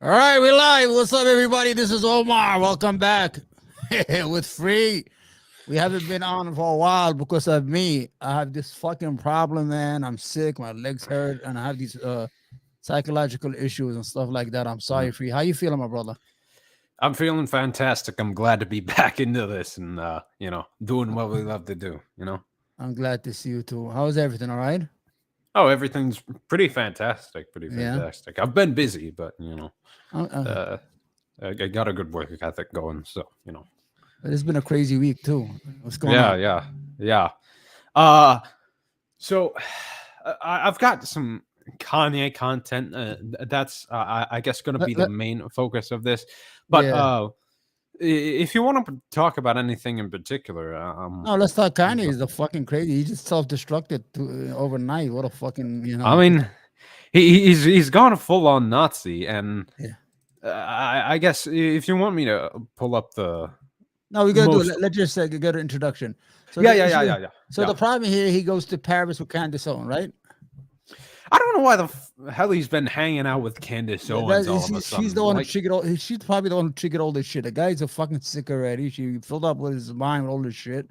All right, we live. What's up, everybody? This is Omar. Welcome back with Free. We haven't been on for a while because of me. I have this fucking problem, man. I'm sick. My legs hurt, and I have these psychological issues and stuff like that. I'm sorry, Mm. Free. How you feeling, my brother? I'm feeling fantastic. I'm glad to be back into this and doing what we love to do. I'm glad to see you too. How's everything? All right? Oh, everything's pretty fantastic. Pretty Yeah. fantastic. I've been busy, but Uh, uh, uh, I got a good work ethic going. So it's been a crazy week too. What's going yeah, on? yeah, yeah. Uh, so I've got some Kanye content. That's I guess going to Let, be the let, main focus of this. But yeah. if you want to talk about anything in particular, No, let's talk. Kanye is the fucking crazy. He just self-destructed overnight. What a fucking I mean, he's gone full on Nazi, and Yeah. I guess if you want me to pull up the No, we gotta do it. most, Let's just get an introduction. So yeah, the yeah, yeah, issue, yeah, yeah, so yeah. the problem here, he goes to Paris with Candace Owen, right? I don't know why the hell he's been hanging out with Candace Owens all of a She's the sudden. one who Like, triggered all. She's probably the one who triggered all this shit. The guy's a fucking sick already. She filled up with his mind with all this shit.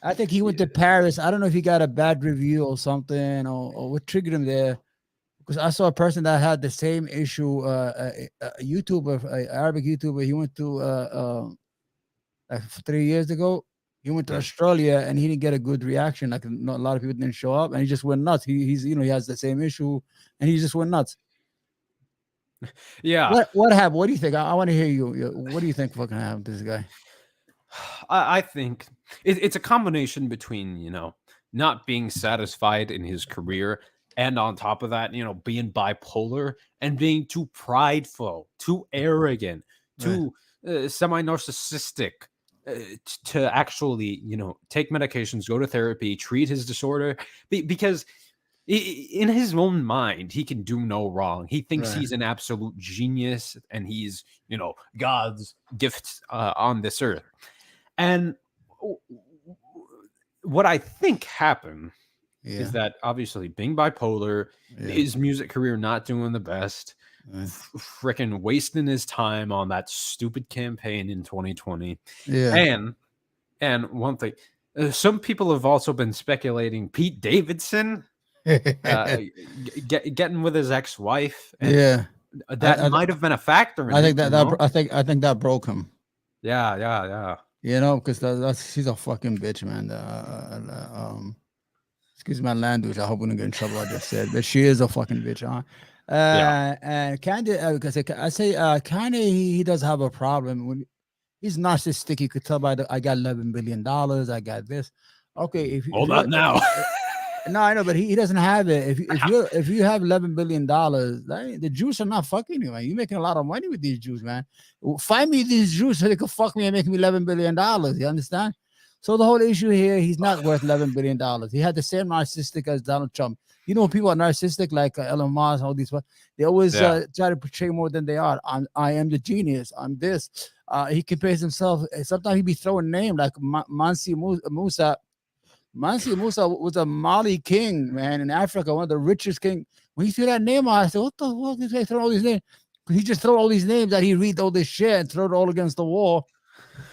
I think he went to Paris. I don't know if he got a bad review or something, or what triggered him there. Because I saw a person that had the same issue. A YouTuber, Arabic YouTuber. He went to like 3 years ago. He went to mm, Australia and he didn't get a good reaction. Like not a lot of people didn't show up, and he just went nuts. He's he has the same issue, and he just went nuts. yeah, What happened? What do you think? I want to hear you. What do you think fucking happened to this guy? I think it's a combination between not being satisfied in his career, and on top of that, being bipolar and being too prideful, too arrogant, Right. too semi narcissistic. To actually, take medications, go to therapy, treat his disorder, because in his own mind, he can do no wrong. He thinks Right. he's an absolute genius, and he's, God's gift on this earth. And what I think happened is Yeah. that obviously being bipolar, Yeah. his music career not doing the best, Right. freaking wasting his time on that stupid campaign in 2020. Yeah. And one thing, some people have also been speculating Pete Davidson getting with his ex-wife, and Yeah. that I, I might have been a factor in I it. think that I think that broke him. Yeah, yeah, yeah. Because that's she's a fucking bitch, man. Excuse my language. I hope we don't get in trouble. I just said, but she is a fucking bitch, huh? Yeah. And Kanye, because I say, Kanye, he does have a problem when he's narcissistic. You could tell by I got $11 billion. I got this. Okay, if Hold you're on now. no, I know, but he doesn't have it. If you have $11 billion, the Jews are not fucking you, man. You're making a lot of money with these Jews, man. Find me these Jews so they could fuck me and make me $11 billion. You understand? So the whole issue here, he's not worth $11 billion. He had the same narcissistic as Donald Trump. You know, people are narcissistic like Elon Musk, all these. They always Yeah. try to portray more than they are. I am the genius. I'm this. He compares himself. Sometimes he be throwing name like Mansi Musa. Mansi Musa was a Mali king, man, in Africa, one of the richest king. When he threw that name out, I said, "What the fuck is he throwing all these names?" He just throw all these names that he read all this shit and throw it all against the wall.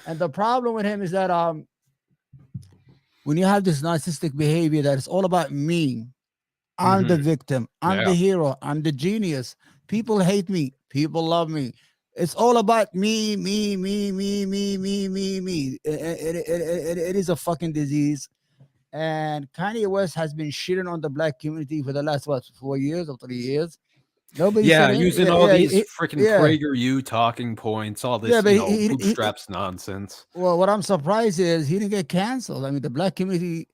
And the problem with him is that when you have this narcissistic behavior that it's all about me, I'm the Hmm. victim, I'm the Yeah. hero, I'm the genius. People hate me, people love me. It's all about me, me, me, me, me, me, me, me. It is a fucking disease. And Kanye West has been shitting on the black community for the last 4 years or 3 years. Nobody said Yeah, anything. using Yeah, all yeah, these freaking yeah, PragerU talking points, all yeah. this, But he bootstraps nonsense. well, what I'm surprised is he didn't get canceled. I mean, the black community.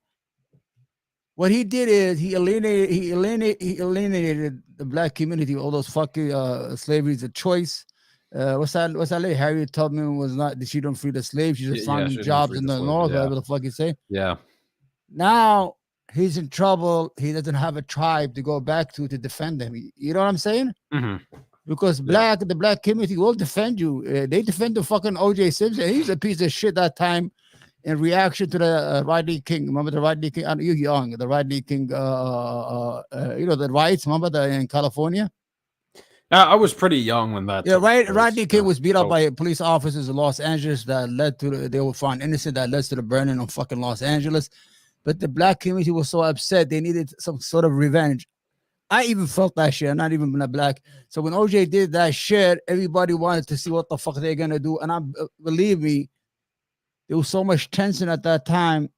What he did is he alienated the black community. All those fucking slavery is a choice. What's that? What's that lady? Harriet Tubman was not. She don't free the slaves. She just Yeah, found them she didn't jobs free in the the slave. north, Yeah, whatever the fuck you say. yeah, Now he's in trouble. He doesn't have a tribe to go back to defend him. You know what I'm saying? hmm Because yeah, the black community will defend you. They defend the fucking OJ Simpson. He's a piece of shit that time in reaction to the Rodney King. Remember the Rodney King? I know you're young. The Rodney King, the riots. Remember in California? I was pretty young when that Yeah, took right. place. Rodney King Yeah. was beat up So, by police officers in Los Angeles that led to they were found innocent that led to the burning of fucking Los Angeles. But the black community was so upset they needed some sort of revenge. I even felt that shit. I'm not even a black. So when OJ did that shit, everybody wanted to see what the fuck they're gonna do. And I believe me, there was so much tension at that time.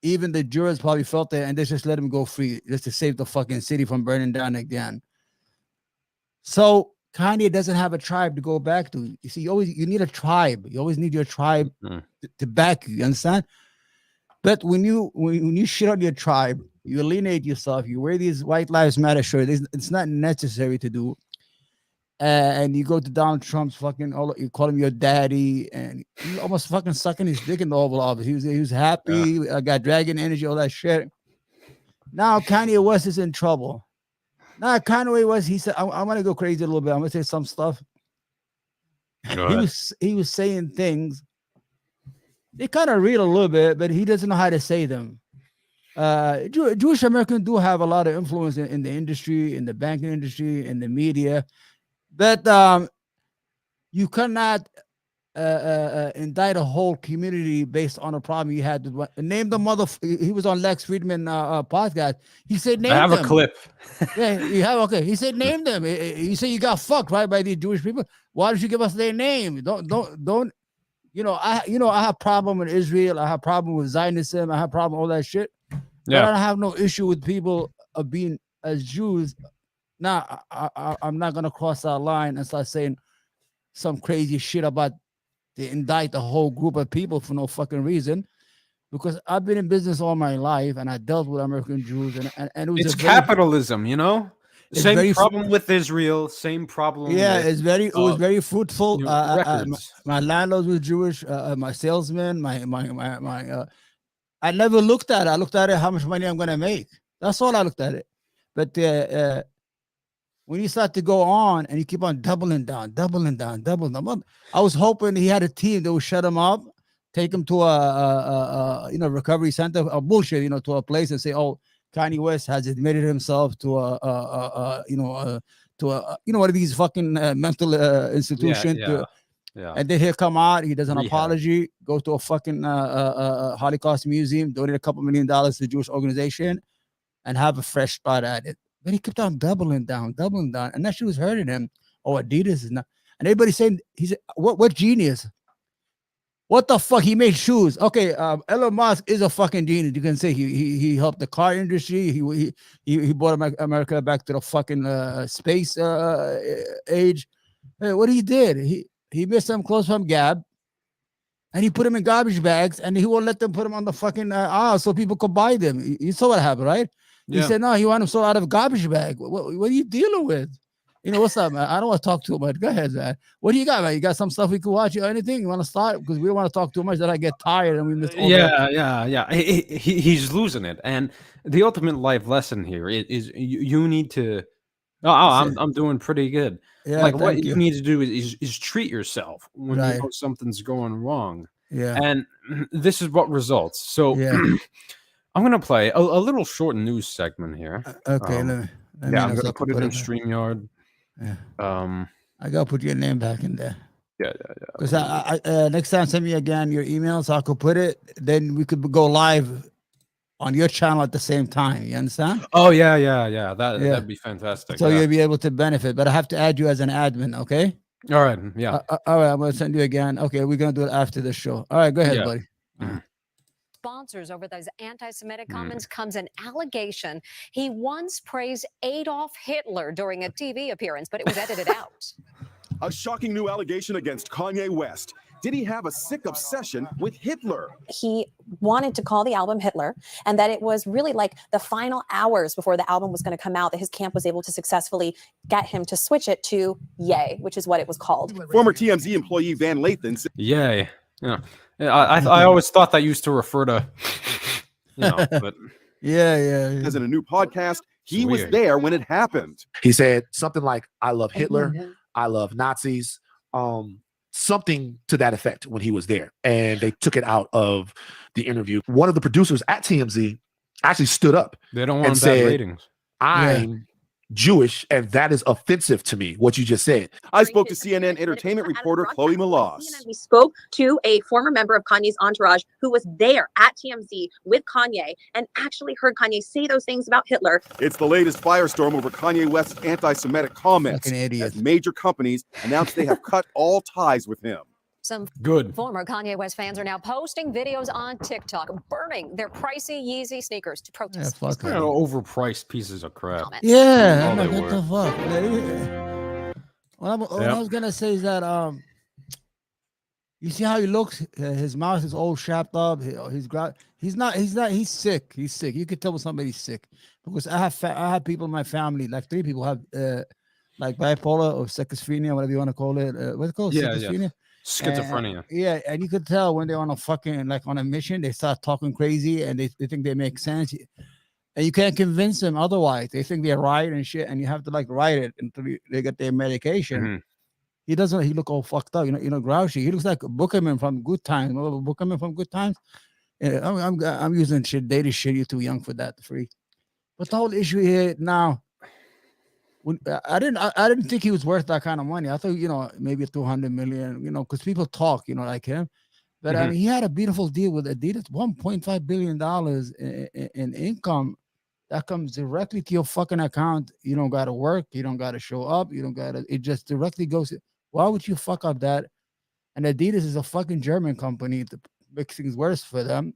Even the jurors probably felt that, and they just let him go free just to save the fucking city from burning down again. So Kanye doesn't have a tribe to go back to. You see, you need a tribe. You always need your tribe to back you. You understand? But when you shit on your tribe, you alienate yourself. You wear these White Lives Matter shirts. It's not necessary to do. And you go to Donald Trump's fucking, you call him your daddy, and you almost fucking sucking his dick in the Oval Office. He was happy. Got dragon energy, all that shit. Now Kanye West is in trouble. Now Kanye West, he said, I'm gonna go crazy a little bit. I'm gonna say some stuff. He was saying things. They kind of read a little bit, but he doesn't know how to say them. Jewish Americans do have a lot of influence in the industry, in the banking industry, in the media. But you cannot indict a whole community based on a problem you had. Name the mother. He was on Lex Friedman podcast. He said, "Name them." I have a clip. Yeah, you have. Okay, he said, "Name them." He said, "You got fucked right by these Jewish people. Why don't you give us their name? Don't." I have problem with Israel. I have problem with Zionism. I have problem with all that shit. But I don't have no issue with people of being as Jews. Now, I'm not gonna cross that line and start saying some crazy shit about to indict a whole group of people for no fucking reason. Because I've been in business all my life and I dealt with American Jews and it was it's capitalism, you know. Same problem with Israel. Same problem. Yeah, with, it was very fruitful. My landlord was Jewish. My salesman, I never looked at it. I looked at it how much money I'm gonna make. That's all I looked at it. But when you start to go on and you keep on doubling down, I was hoping he had a team that would shut him up, take him to a recovery center, a bullshit, to a place and say, oh, Kanye West has admitted himself to one of these fucking mental institution. And then he'll come out, he does an apology, go to a fucking Holocaust museum, donate a couple $1 million to the Jewish organization, and have a fresh start at it. But he kept on doubling down, and that shit was hurting him. Oh, Adidas is not. And everybody saying, he said, what genius? What the fuck? He made shoes. Okay, Elon Musk is a fucking genius. You can say he helped the car industry. He brought America back to the fucking space age. Hey, what he did? He made some clothes from Gap, and he put them in garbage bags, and he won't let them put them on the fucking aisle so people could buy them. You saw what happened, right? He said, no, he wanted them sold out of garbage bag. What are you dealing with? What's up, man? I don't want to talk too much. Go ahead, man. What do you got, man? You got some stuff we could watch or anything? You want to start? Because we don't want to talk too much that I get tired and we miss all Yeah. He's losing it. And the ultimate life lesson here is you need to I'm doing pretty good. Yeah, what you need to do is treat yourself when you know something's going wrong. Yeah. And this is what results. So I'm going to play a little short news segment here. Okay, let me I'm going to put it in StreamYard. Yeah. I got to put your name back in there. Yeah. Because I next time send me again your email so I could put it. Then we could go live on your channel at the same time. You understand? Oh yeah. That'd be fantastic. So you'll be able to benefit. But I have to add you as an admin. Okay. All right. Yeah. All right. I'm gonna send you again. Okay. We're gonna do it after the show. All right. Go ahead, buddy. Sponsors over those anti-Semitic comments comes an allegation he once praised Adolf Hitler during a TV appearance, but it was edited out. A shocking new allegation against Kanye West. Did he have a sick obsession with Hitler? He wanted to call the album Hitler, and that it was really like the final hours before the album was going to come out that his camp was able to successfully get him to switch it to Yay, which is what it was called. Former TMZ employee Van Lathan said, Yay. Yeah. I always thought that used to refer to, but yeah. As in a new podcast, he was there when it happened. He said something like, I love Hitler, I love Nazis, something to that effect when he was there. And they took it out of the interview. One of the producers at TMZ actually stood up. They don't want bad ratings. I'm Jewish, and that is offensive to me, what you just said. I spoke to CNN entertainment reporter Chloe Malas. We spoke to a former member of Kanye's entourage who was there at TMZ with Kanye and actually heard Kanye say those things about Hitler. It's the latest firestorm over Kanye West's anti-Semitic comments Fucking idiot. as major companies announced they have cut all ties with him. Some Good. former Kanye West fans are now posting videos on TikTok burning their pricey Yeezy sneakers to Yeah, protest. fuck You it. know, overpriced pieces of crap. comments. Yeah, All I'm they like, what were. the fuck? What I was gonna say is that you see how he looks. His mouth is all chapped up. He's sick. He's sick. You could tell when somebody's sick because I have people in my family, like 3 people have like bipolar or schizophrenia, whatever you want to call it. What's it called? Yeah, Schizophrenia. Schizophrenia. Yeah, and you could tell when they're on a fucking like on a mission, they start talking crazy and they think they make sense. And you can't convince them otherwise. They think they're right and shit, and you have to like write it until they get their medication. Mhm. He doesn't. He look all fucked up. Grouchy. He looks like Bookerman from Good Times. Remember Bookerman from Good Times? Yeah, I'm using shit, data shit. You're too young for that, free. But the whole issue here now, when I didn't think he was worth that kind of money. I thought maybe 200 million. Because people talk, like him. But I mean, he had a beautiful deal with Adidas, $1.5 billion in income that comes directly to your fucking account. You don't got to work. You don't got to show up. You don't got to. It just directly goes. Why would you fuck up that? And Adidas is a fucking German company to make things worse for them.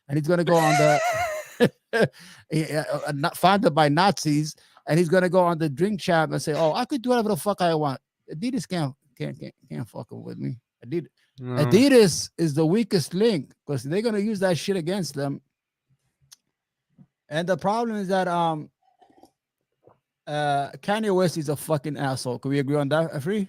And he's going to go on the not founded by Nazis, and he's going to go on the drink champ and say, "Oh, I could do whatever the fuck I want." Adidas can't fucking with me. Adidas is the weakest link because they're going to use that shit against them. And the problem is that Kanye West is a fucking asshole. Can we agree on that, Free?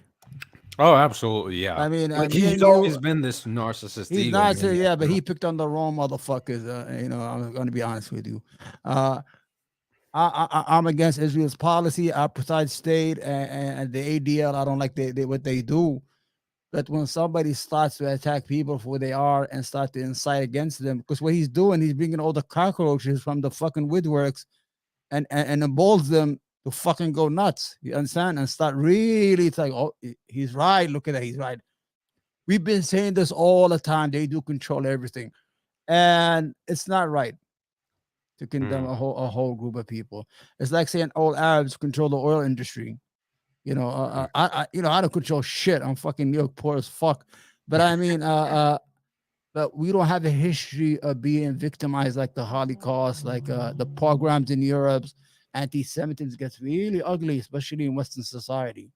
Oh, absolutely, yeah. I mean, he's always been this narcissist. He's ego not, maniac, yeah, but he picked on the wrong motherfuckers. I'm going to be honest with you. I'm against Israel's policy, apartheid state, and the ADL. I don't like what they do. But when somebody starts to attack people for who they are and start to incite against them, because what he's doing, he's bringing all the cockroaches from the fucking woodworks and emboldens them to fucking go nuts. You understand? And start really, it's like, oh, he's right. Look at that. He's right. We've been saying this all the time. They do control everything. And it's not right to condemn a whole group of people. It's like saying all Arabs control the oil industry. I don't control shit. I'm fucking New York poor as fuck. But I mean, but we don't have a history of being victimized like the Holocaust, like the pogroms in Europe. Anti-Semitism gets really ugly, especially in Western society.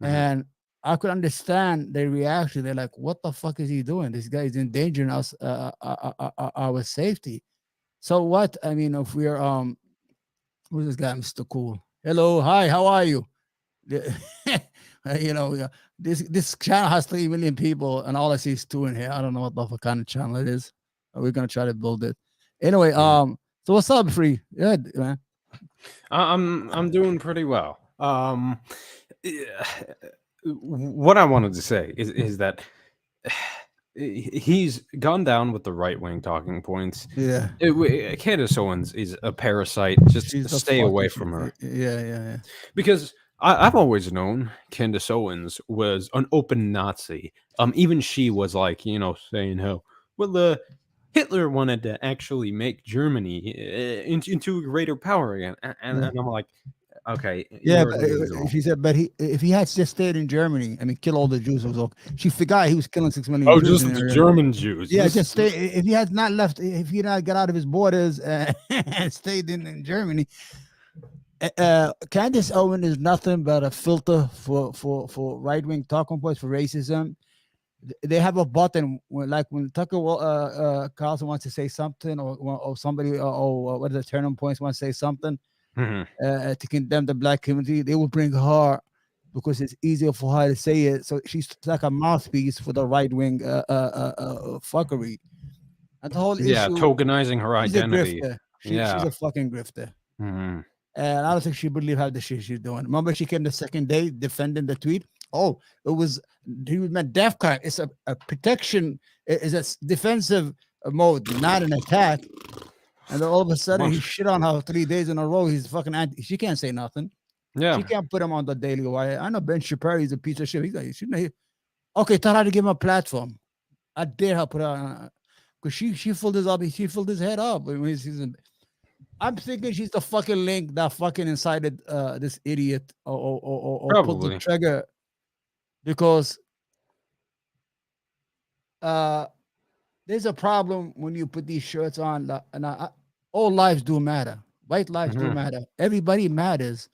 And I could understand their reaction. They're like, "What the fuck is he doing? This guy is endangering us, our safety." So what? I mean, if we're who's this guy, Mr. Cool? Hello, hi, how are you? This channel has 3 million people, and all I see is 2 in here. I don't know what the fuck kind of channel it is. We're gonna try to build it anyway. So what's up, Free? Yeah, man. I'm doing pretty well. What I wanted to say is that he's gone down with the right wing talking points. Yeah, Candace Owens is a parasite. Just stay away from her. Yeah. Because I've always known Candace Owens was an open Nazi. Even she was like, saying how Hitler wanted to actually make Germany into a greater power again, and I'm like, okay, yeah. But, she said, but if he had just stayed in Germany, I mean, kill all the Jews, it was okay. She forgot he was killing 6 million. Oh, Jews just the German Jews. Yeah, just stay. If he had not left, if he not got out of his borders and stayed in Germany. Candace Owen is nothing but a filter for right-wing talking points, for racism. They have a button when Tucker Carlson wants to say something, or somebody, or what are the turning points wants to say something to condemn the black community. They will bring her because it's easier for her to say it. So she's like a mouthpiece for the right-wing fuckery. And the whole issue, tokenizing her identity. She's a fucking grifter. And I don't think she believe how the shit she's doing. Remember, she came the second day defending the tweet. Oh, he was meant DEFCON. It's a protection. It's a defensive mode, not an attack. And then all of a sudden, he shit on her 3 days in a row. He's fucking she can't say nothing. Yeah. She can't put him on the Daily Wire. I know Ben Shapiro is a piece of shit. He's like, okay, tell her to give him a platform. I dare her put her on, because she filled his up. She filled his head up. I'm thinking she's the fucking link that fucking incited this idiot or pulled the Probably. trigger, because there's a problem when you put these shirts on. And all lives do matter. White lives do Mhm. matter. Everybody matters.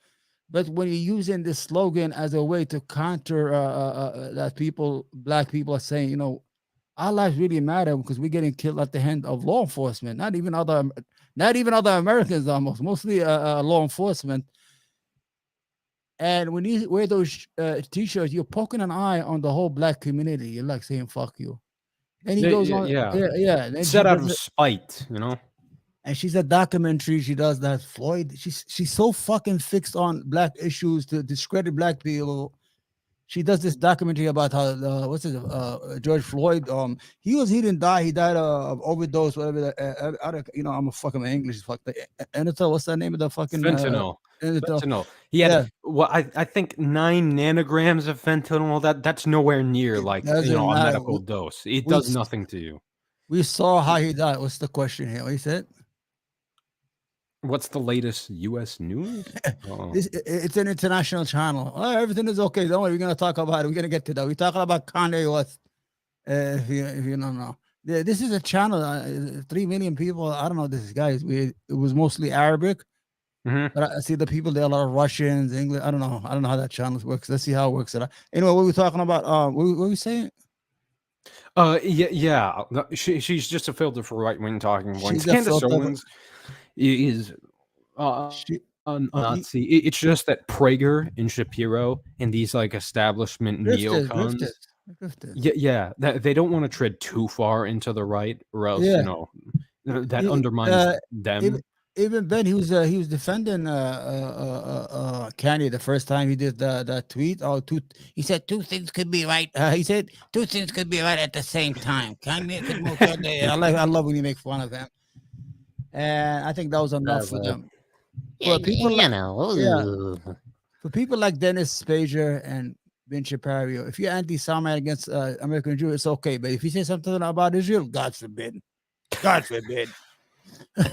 But when you're using this slogan as a way to counter that black people are saying, our lives really matter because we're getting killed at the hand of law enforcement, not even other Americans, almost mostly law enforcement. And when you wear those t-shirts, you're poking an eye on the whole black community. You're like saying "fuck you." Then he goes on, Yeah. yeah. Then Set she out does of it, spite, you know? and she's a documentary. She does that Floyd. She's so fucking fixed on black issues to discredit black people. She does this documentary about how George Floyd. He didn't die. He died of overdose, whatever. I'm a fucking English. Fuck the Anatol. What's the name of the fucking Fentanyl. Anatol? Fentanyl. He had I think 9 nanograms of fentanyl. That's nowhere near like Doesn't a matter. medical dose. It we does s- nothing to you. We saw how he died. What's the question here? What he said? What's the latest U.S. news? Oh. It's an international channel. Oh, everything is okay. Don't worry. We're gonna talk about it. We're gonna get to that. We're talking about Kanye West. If you don't know, this is a channel. 3 million people. I don't know. This guy is weird. It was mostly Arabic, Mhm. but I see the people there. A lot of Russians, English. I don't know. I don't know how that channel works. Let's see how it works. Anyway, what were we talking about? What were we saying? Yeah. No, she's just a filter for right wing talking points. She's a Candace filter. Owens is She, a Nazi. It's just that Prager and Shapiro and these like establishment neocons. grifters. Yeah, that they don't want to tread too far into the right, or else Yeah. that He- undermines them. Even Ben, he was defending Kanye the first time he did that tweet. He said two things could be right. He said two things could be right at the same time. Kanye could move to the- I love when you make fun of him, and I think that was enough for them. For people for people like Dennis Spager and Ben Shapiro, if you're anti-Semite against American Jew, it's okay. But if you say something about Israel, God forbid. God forbid.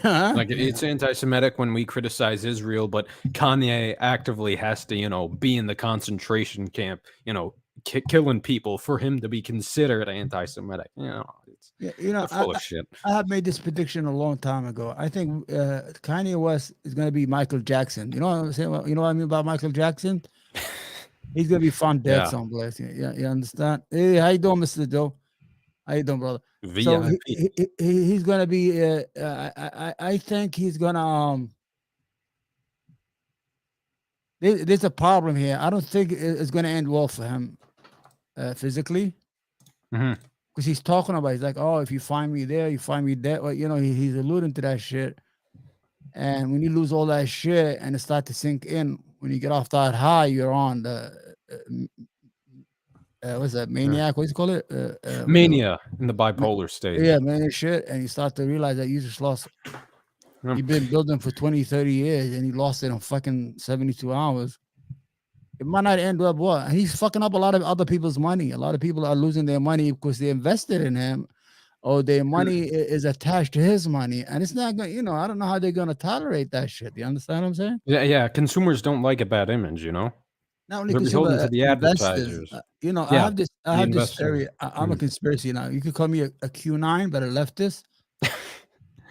Like it's anti-Semitic when we criticize Israel, but Kanye actively has to, be in the concentration camp, killing people for him to be considered anti-Semitic. It's they're full of shit. I have made this prediction a long time ago. I think Kanye West is going to be Michael Jackson. You know what I'm saying? You know what I mean about Michael Jackson? He's going to be found dead someplace. Yeah, you understand? Hey, how you doing, Mr. Joe? How you doing, brother? So VIP. he's going to be. I think he's going to. There's a problem here. I don't think it's going to end well for him physically. Mhm. Because he's talking about, he's like, oh, if you find me there, you find me there. Well, he's alluding to that shit. And when you lose all that shit and it start to sink in, when you get off that high, you're on the what's that, maniac? What do you call it? Mania in the bipolar state. Yeah, mania shit. And you start to realize that you just lost. You've been building for 20, 30 years and you lost it in fucking 72 hours. It might not end up well. He's fucking up a lot of other people's money. A lot of people are losing their money because they invested in him, or their money is attached to his money. And it's not going to, I don't know how they're going to tolerate that shit. You understand what I'm saying? Yeah. Consumers don't like a bad image, Not only They're beholden consumer to the investors. advertisers. I have this investors. theory. I'm a conspiracy now. You could call me a Q9, but a leftist.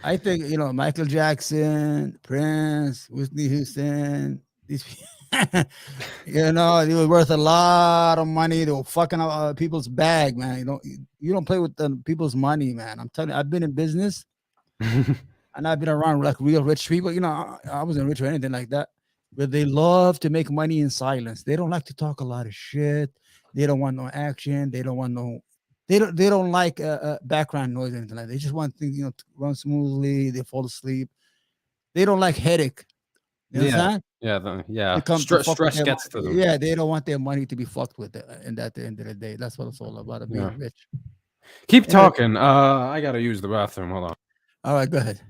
I think, Michael Jackson, Prince, Whitney Houston, these people. They were worth a lot of money. They were fucking up people's bag, man. You don't play with people's money, man. I'm telling you, I've been in business and I've been around like real rich people. I wasn't rich or anything like that, but they love to make money in silence. They don't like to talk a lot of shit. They don't want no action. They don't want no. They don't like background noise or anything like that. They just want things, to run smoothly. They fall asleep. They don't like headache. You understand? Yeah. Stress gets to them. Yeah, they don't want their money to be fucked with at the end of the day. That's what it's all about, being rich. Keep talking. I gotta use the bathroom. Hold on. All right, go ahead.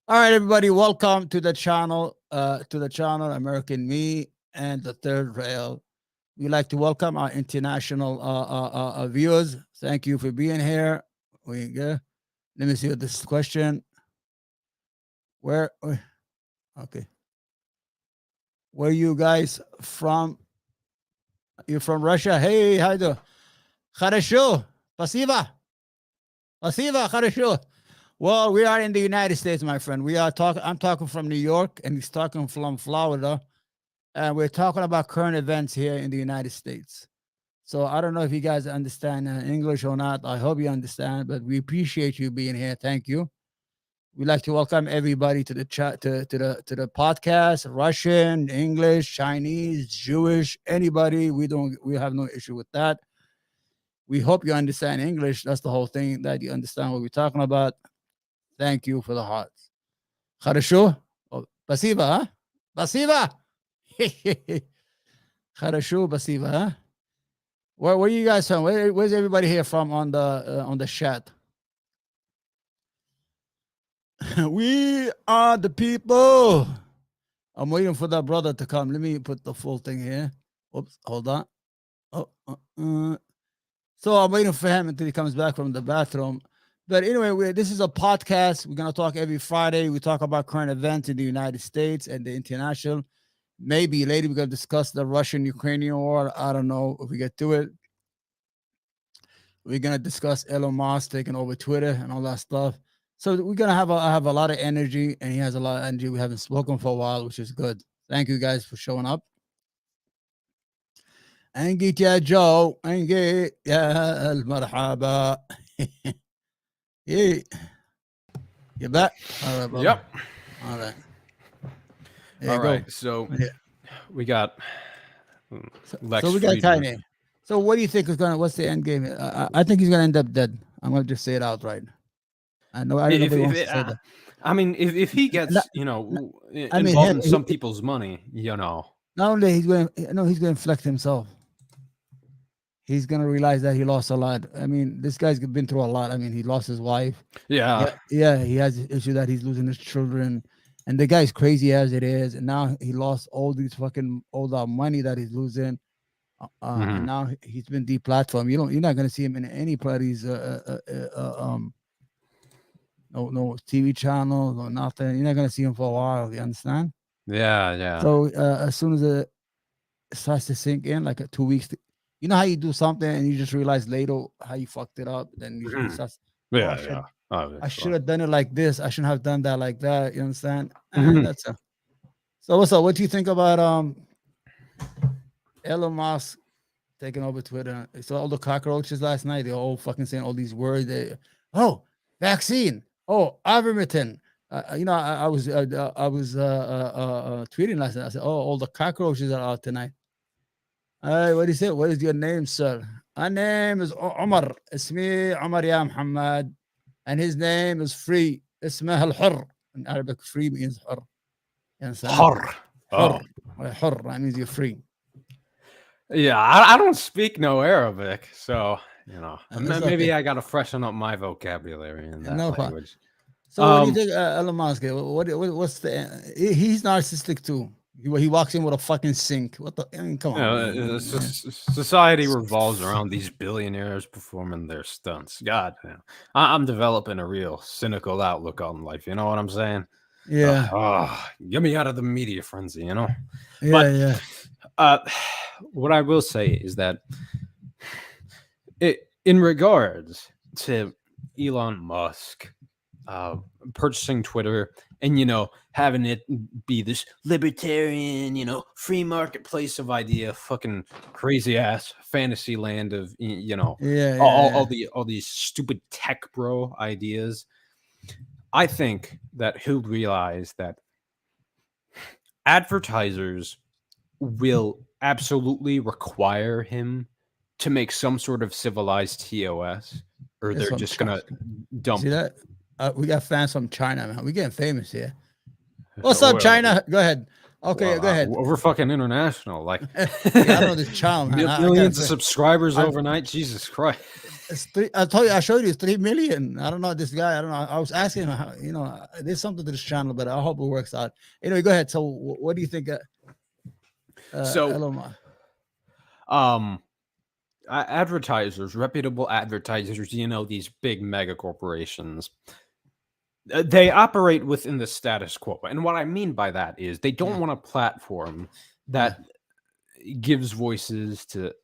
All right, everybody, welcome to the channel. American Me. and the third rail. We'd like to welcome our international viewers. Thank you for being here. We go. Let me see what this question. Where? Okay. Where you guys from? You're from Russia. Hey, how you doing? Хорошо. Спасибо. Спасибо. Хорошо. Well, we are in the United States, my friend. We are talking. I'm talking from New York, and he's talking from Florida, and we're talking about current events here in the United States. So I don't know if you guys understand English or not. I hope you understand, but we appreciate you being here. Thank you. We'd like to welcome everybody to the chat, to the podcast. Russian, English, Chinese, Jewish, anybody. We have no issue with that. We hope you understand English. That's the whole thing, that you understand what we're talking about. Thank you for the hearts. Хорошо? Спасибо, huh? Спасибо. Хорошо, спасибо, huh? Where are you guys from? Where's everybody here from on the chat? We are the people. I'm waiting for that brother to come. Let me put the full thing here. Oops, hold on. So I'm waiting for him until he comes back from the bathroom. But anyway, this is a podcast. We're going to talk every Friday. We talk about current events in the United States and the international. Maybe later we're going to discuss the Russian-Ukrainian war. I don't know if we get to it. We're going to discuss Elon Musk taking over Twitter and all that stuff. So we're going to have a lot of energy, and he has a lot of energy. We haven't spoken for a while, which is good. Thank you guys for showing up. Angit ya Joe. Angit ya al-marhaba. Yeah. You back? All right, brother. Yep. All right. All right. So we got Lex. So we got Friedman. Kanye. So what do you think is what's the end game? I think he's gonna end up dead. I'm gonna just say it outright. I know. I don't know if say that. I mean, if he gets, involved in some people's money, Not only he's going to inflect himself. He's going to realize that he lost a lot. I mean, this guy's been through a lot. I mean, he lost his wife. Yeah. Yeah, he has an issue that he's losing his children. And the guy's crazy as it is. And now he lost all that money that he's losing. And now he's been deplatformed. You're not going to see him in anybody's no TV channel, no nothing. You're not going to see him for a while. You understand? Yeah. So as soon as it starts to sink in, like 2 weeks, you know how you do something and you just realize later how you fucked it up. Then you start, I should have done it like this. I shouldn't have done that like that. You understand? That's a. So what's up? What do you think about Elon Musk taking over Twitter? I saw all the cockroaches last night. They're all fucking saying all these words. Vaccine. Ivermectin. I was tweeting last night. I said, all the cockroaches are out tonight. What do you say? What is your name, sir? My name is Omar. Ismi Omar ya Muhammad. And his name is Free. Ismah al-Hur. In Arabic, free means Hur. Hur. Hur. Hur. That means you're free. Yeah, I don't speak no Arabic, so maybe okay. I got to freshen up my vocabulary in that language. So what do you think, Elon Musk? What's the? He's narcissistic too. He walks in with a fucking sink. What the? I mean, come on. Society revolves around these billionaires performing their stunts. God, man. I'm developing a real cynical outlook on life. You know what I'm saying? Yeah. Get me out of the media frenzy. Yeah. But, what I will say is that in regards to Elon Musk purchasing Twitter and having it be this libertarian free marketplace of idea, fucking crazy ass fantasy land of all these stupid tech bro ideas, I think that he'll realize that advertisers will absolutely require him to make some sort of civilized TOS, or they're just gonna dump. See that? We got fans from China, man. We're getting famous here. What's up, China? Go ahead. Okay, go ahead. We're fucking international. Like, I don't know this child, man. Millions of subscribers overnight. Jesus Christ. I showed you 3 million. I don't know this guy. I don't know. I was asking him, there's something to this channel, but I hope it works out. Anyway, go ahead. So what do you think? So, Elon Musk. Advertisers, reputable advertisers, these big mega corporations, they operate within the status quo. And what I mean by that is they don't want a platform that gives voices to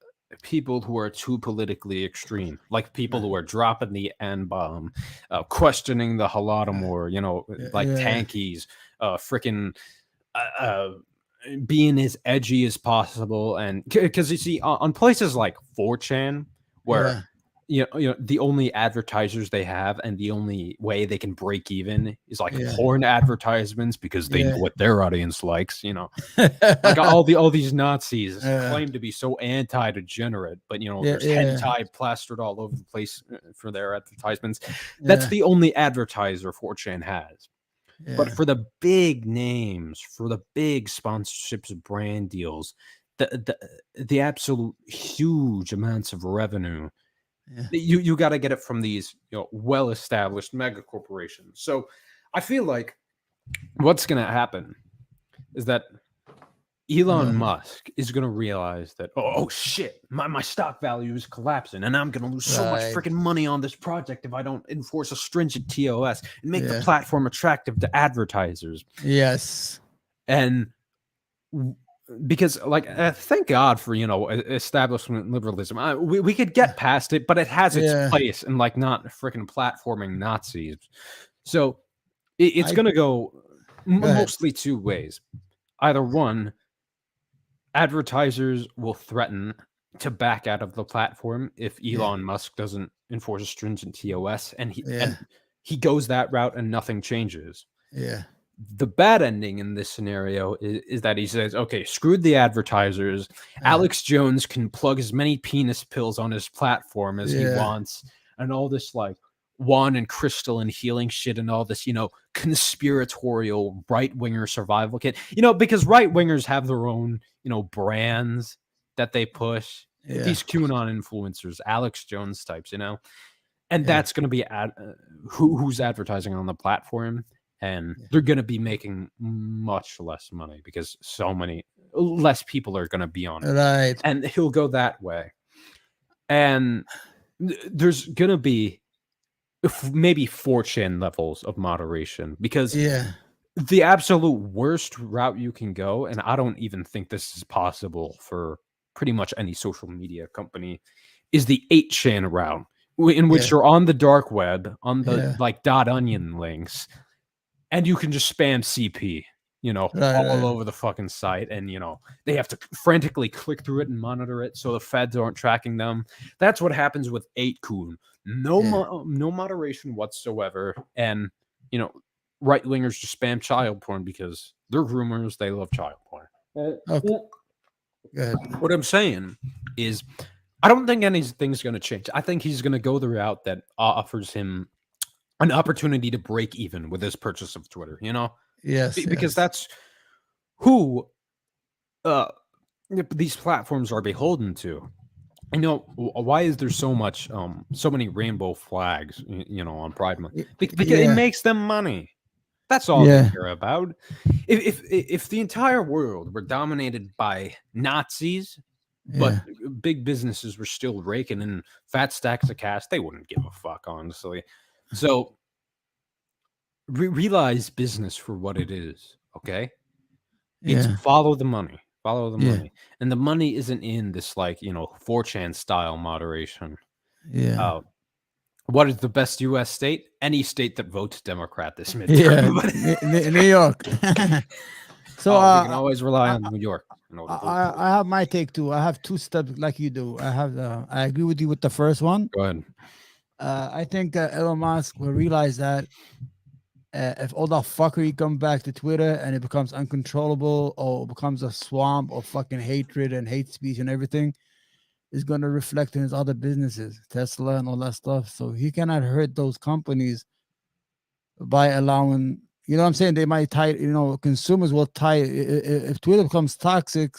people who are too politically extreme, like people who are dropping the N-bomb, questioning the Holodomor, like tankies, freaking being as edgy as possible. And because you see on places like 4chan, where the only advertisers they have and the only way they can break even is like porn advertisements, because they know what their audience likes, like all these Nazis claim to be so anti-degenerate, but there's hentai plastered all over the place for their advertisements. That's the only advertiser 4chan has. But for the big names, for the big sponsorships, brand deals, the absolute huge amounts of revenue, you got to get it from these well-established mega corporations. So I feel like what's going to happen is that Elon Musk is going to realize that, oh shit, my stock value is collapsing, and I'm going to lose so much freaking money on this project if I don't enforce a stringent TOS and make the platform attractive to advertisers. Yes. And because, thank God for, establishment liberalism. We could get past it, but it has its place in, not freaking platforming Nazis. So it's going to go mostly two ways. Either one, advertisers will threaten to back out of the platform if Elon Musk doesn't enforce a stringent TOS, and he goes that route and nothing changes. Yeah. The bad ending in this scenario is that he says, okay, screw the advertisers. Alex Jones can plug as many penis pills on his platform as he wants, and all this wand and crystal and healing shit and all this, conspiratorial right-winger survival kit. Because right-wingers have their own, brands that they push. These QAnon influencers, Alex Jones types, and that's going to be who's advertising on the platform. And they're going to be making much less money because so many less people are going to be on it. Right. And he'll go that way. And there's going to be maybe 4chan levels of moderation, because the absolute worst route you can go, and I don't even think this is possible for pretty much any social media company, is the 8chan route, in which you're on the dark web, on the .onion links, and you can just spam CP, all over the fucking site. And, they have to frantically click through it and monitor it so the feds aren't tracking them. That's what happens with 8kun. No moderation whatsoever. And, right-wingers just spam child porn because they're groomers. They love child porn. Good. What I'm saying is, I don't think anything's going to change. I think he's going to go the route that offers him an opportunity to break even with his purchase of Twitter, Yes. Because that's who these platforms are beholden to. Why is there so many rainbow flags, on Pride Month? Because it makes them money. That's all they care about. If the entire world were dominated by Nazis, but big businesses were still raking in fat stacks of cash, they wouldn't give a fuck, honestly. So realize business for what it is, okay? It's follow the money. Follow the money. And the money isn't in this 4chan style moderation. What is the best U.S. state? Any state that votes Democrat this midterm. New York. So we can always rely on New York. I have my take too. I have two steps like you do. I agree with you with the first one. Go ahead. I think Elon Musk will realize that if all that fuckery comes back to Twitter and it becomes uncontrollable or becomes a swamp of fucking hatred and hate speech and everything, is going to reflect in his other businesses, Tesla and all that stuff. So he cannot hurt those companies by allowing, what I'm saying? They might tie, consumers will tie, if Twitter becomes toxic,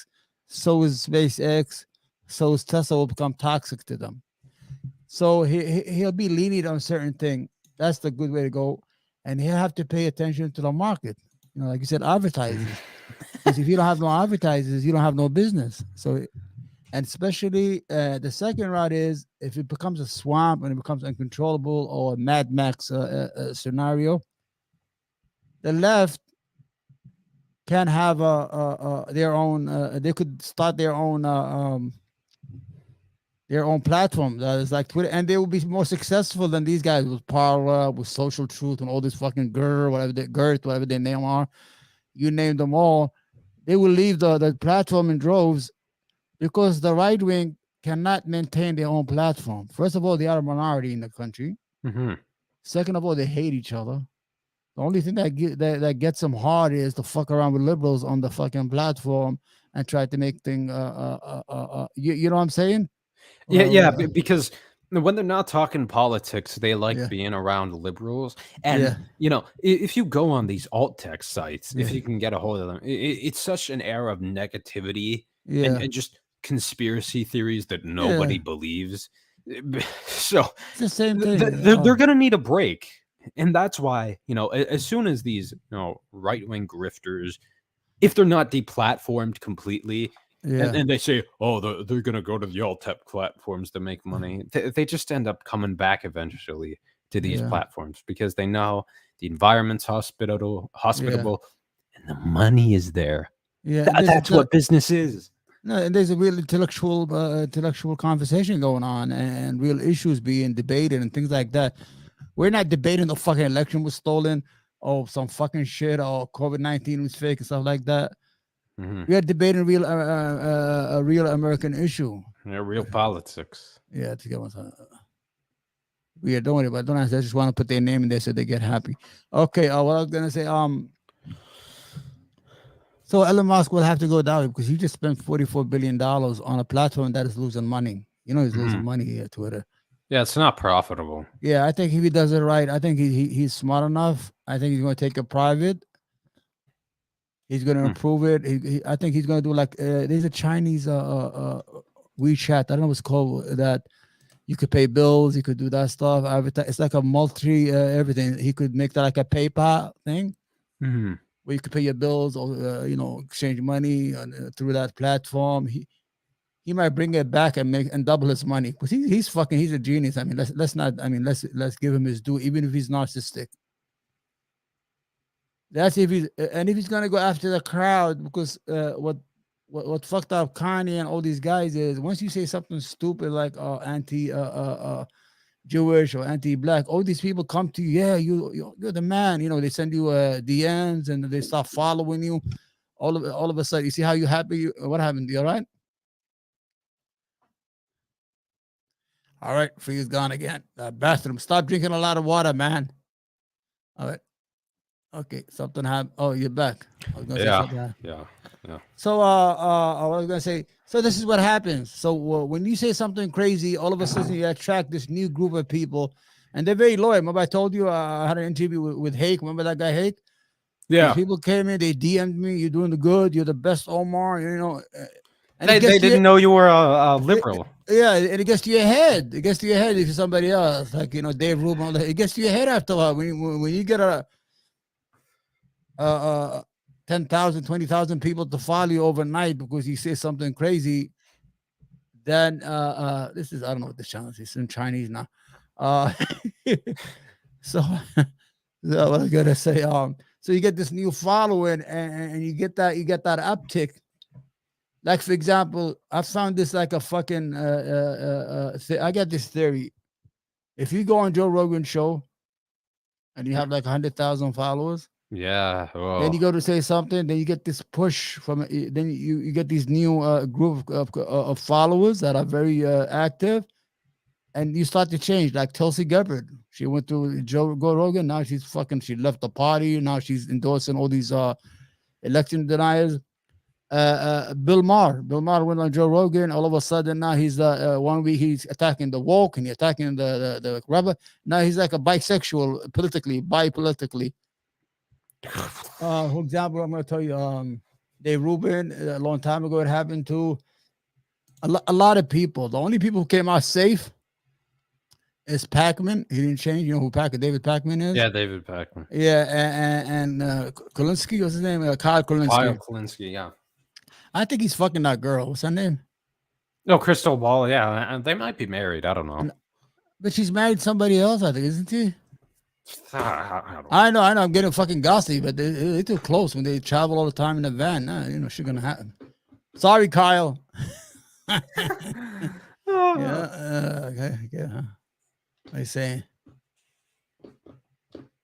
so is SpaceX, so is Tesla will become toxic to them. So he'll be lenient on certain thing. That's the good way to go. And he'll have to pay attention to the market. Like you said, advertising. Because if you don't have no advertisers, you don't have no business. So, and especially the second route is if it becomes a swamp and it becomes uncontrollable or a Mad Max scenario, the left can have their own. They could start their own platform that is like Twitter, and they will be more successful than these guys with Parler, with Social Truth, and all this fucking Girth, whatever their name are. You name them all. They will leave the platform in droves because the right wing cannot maintain their own platform. First of all, they are a minority in the country. Mm-hmm. Second of all, they hate each other. The only thing that gets them hard is to fuck around with liberals on the fucking platform and try to make things. You know what I'm saying? Yeah, because when they're not talking politics, they like Yeah. being around liberals. And, Yeah. If you go on these alt tech sites, if Yeah. you can get a hold of them, it's such an era of negativity Yeah. and just conspiracy theories that nobody believes. So It's the same thing. they're going to need a break. And that's why, as soon as these, right wing grifters, if they're not deplatformed completely, and they say, oh, they're going to go to the alt tech platforms to make money, they just end up coming back eventually to these platforms because they know the environment's hospitable, and the money is there. Yeah, That's what business is. No, and there's a real intellectual conversation going on and real issues being debated and things like that. We're not debating the fucking election was stolen or some fucking shit or COVID-19 was fake and stuff like that. Mm-hmm. We are debating a real American issue. Yeah, real politics. Yeah, to get one. We are doing it, but don't ask. I just want to put their name in there so they get happy. Okay, what I was gonna say, so Elon Musk will have to go down because he just spent $44 billion on a platform that is losing money. He's losing money at Twitter. Yeah, it's not profitable. Yeah, I think if he does it right, I think he's smart enough. I think he's going to take it private. He's going to improve it. I think he's going to do like there's a Chinese WeChat. I don't know what's called that. You could pay bills. You could do that stuff. It's like a multi everything. He could make that like a PayPal thing. Mm-hmm. Where you could pay your bills or exchange money through that platform. He might bring it back and double his money because he's a genius. I mean, let's give him his due, even if he's narcissistic. That's if he's gonna go after the crowd because what fucked up Kanye and all these guys is once you say something stupid like anti Jewish or anti-black, all these people come to you. Yeah, you're the man. They send you DMs and they start following you. All of a sudden, you see how you happy? What happened? You all right? All right, Free's gone again. Bathroom. Stop drinking a lot of water, man. All right. Okay, something happened. Oh, you're back. I was gonna say something happened. Yeah. So, I was gonna say. So this is what happens. So when you say something crazy, all of a sudden you attract this new group of people, and they're very loyal. Remember, I told you I had an interview with Hake. Remember that guy Hake? Yeah. These people came in. They DM'd me. You're doing the good. You're the best, Omar. And they didn't know you were a liberal. Yeah, and it gets to your head. It gets to your head if you're somebody else, like Dave Rubin. It gets to your head after a while. When you get 10,000, 20,000 people to follow you overnight because you say something crazy, then this is I don't know what the challenge is. It's in Chinese now. So what I was gonna say. So you get this new following and you get that uptick. Like, for example, I found this like a fucking I got this theory. If you go on Joe Rogan's show and you have like 100,000 followers, yeah, then you go to say something, then you get this push from then you get these new group of followers that are very active, and you start to change. Like Tulsi Gabbard, she went to Joe Rogan, now she left the party, now she's endorsing all these election deniers. Bill Maher went on Joe Rogan. All of a sudden, now he's 1 week he's attacking the woke and he's attacking the rebel. Now he's like a bisexual, bi-politically. For example, I'm going to tell you, Dave Rubin, a long time ago, it happened to a lot of people. The only people who came out safe is Pac-Man. He didn't change. You know who David Pac-Man is? Yeah, David Packman. Yeah, and Kulinski, what's his name? Kyle Kulinski. Kyle Kulinski, yeah. I think he's fucking that girl. What's her name? No, Crystal Ball, yeah. They might be married. I don't know. But she's married to somebody else, I think, isn't she? I I know. I'm getting fucking gossy, but they're too close when they travel all the time in a van. Nah, you know, shit gonna happen. Sorry, Kyle. Yeah. Okay. Yeah. What are you saying?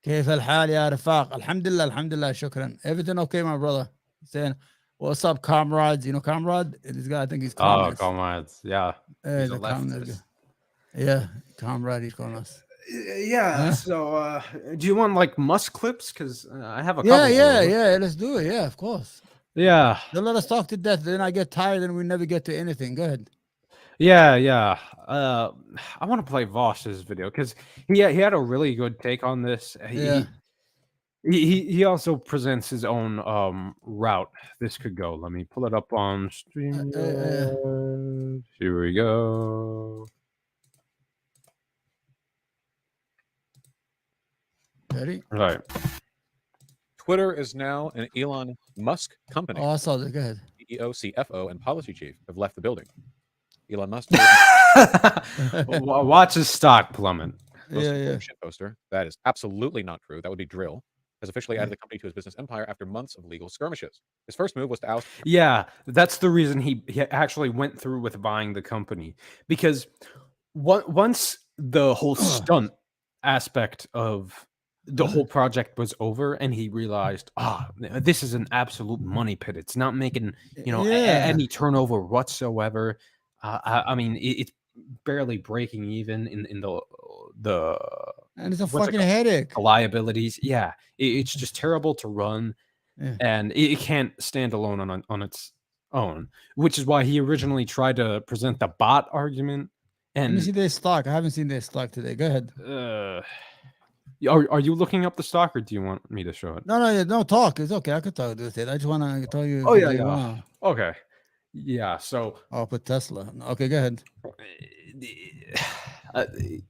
كيف الحال يا رفاق؟ الحمد لله الحمد لله شكرا. Everything okay, my brother? Saying, what's up, comrades? You know, comrade? This guy, I think he's comrades. comrades. Yeah. He's a comrade. leftist. Yeah, comrade. He's calling us. Yeah. Huh? So, do you want like Musk clips? Because I have a couple. Yeah. Let's do it. Yeah, of course. Yeah. Don't let us talk to death. Then I get tired and we never get to anything. Go ahead. Yeah. I want to play Voss's video because he had a really good take on this. He also presents his own route this could go. Let me pull it up on stream. Here we go. Ready? Right. Twitter is now an Elon Musk company. Oh, I saw that. Go ahead. CEO, CFO, and policy chief have left the building. Elon Musk Watch his stock plummet. shit poster. That is absolutely not true. That would be drill. Has officially added the company to his business empire after months of legal skirmishes. His first move was to oust. Yeah, that's the reason he actually went through with buying the company, because once the whole stunt aspect of the whole project was over and he realized, this is an absolute money pit. It's not making, any turnover whatsoever. I mean, it's barely breaking even in the and it's a fucking headache. The liabilities. Yeah. It's just terrible to run. Yeah. And it can't stand alone on its own, which is why he originally tried to present the bot argument. Let me And see their stock. I haven't seen their stock today. Go ahead. are you looking up the stock, or do you want me to show it? No, talk. It's okay. I could talk with it. I just want to tell you. Oh, yeah. Okay. Yeah. So I'll put Tesla. Okay, go ahead.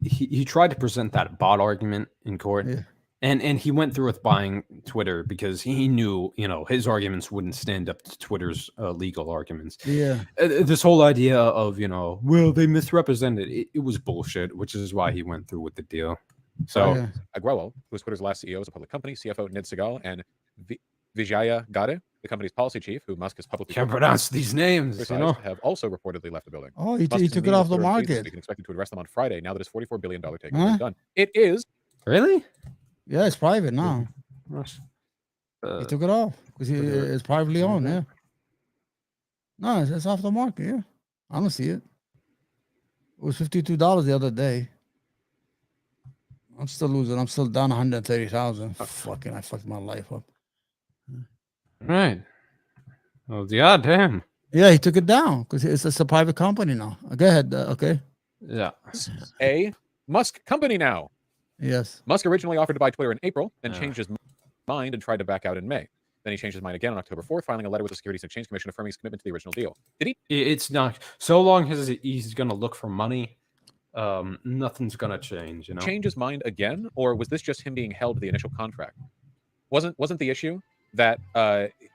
He tried to present that bot argument in court. Yeah. And he went through with buying Twitter because he knew, his arguments wouldn't stand up to Twitter's legal arguments. Yeah. This whole idea of, well, they misrepresented it was bullshit, which is why he went through with the deal. So Agrawal, who was Twitter's last CEO, is a public company, CFO Nid Segal, and Vijaya Gade, the company's policy chief, who Musk has publicly can't pronounce these names, have also reportedly left the building. Oh, he took it off the market. We can expect to arrest them on Friday now that his $44 billion takeover is done. It is. Really? Yeah, it's private now. He took it off because it's privately owned. Yeah. No, it's off the market. Yeah. I don't see it. It was $52 the other day. I'm still losing. I'm still down 130,000. Fucking, I fucked my life up. Right. Oh, yeah, damn. Yeah, he took it down because it's a private company now. Go ahead. Okay. Yeah. A Musk company now. Yes. Musk originally offered to buy Twitter in April, then changed his mind and tried to back out in May. Then he changed his mind again on October 4th, filing a letter with the Securities and Exchange Commission affirming his commitment to the original deal. Did he? It's not. So long as he's going to look for money, nothing's going to change. Change his mind again, or was this just him being held to the initial contract? Wasn't the issue that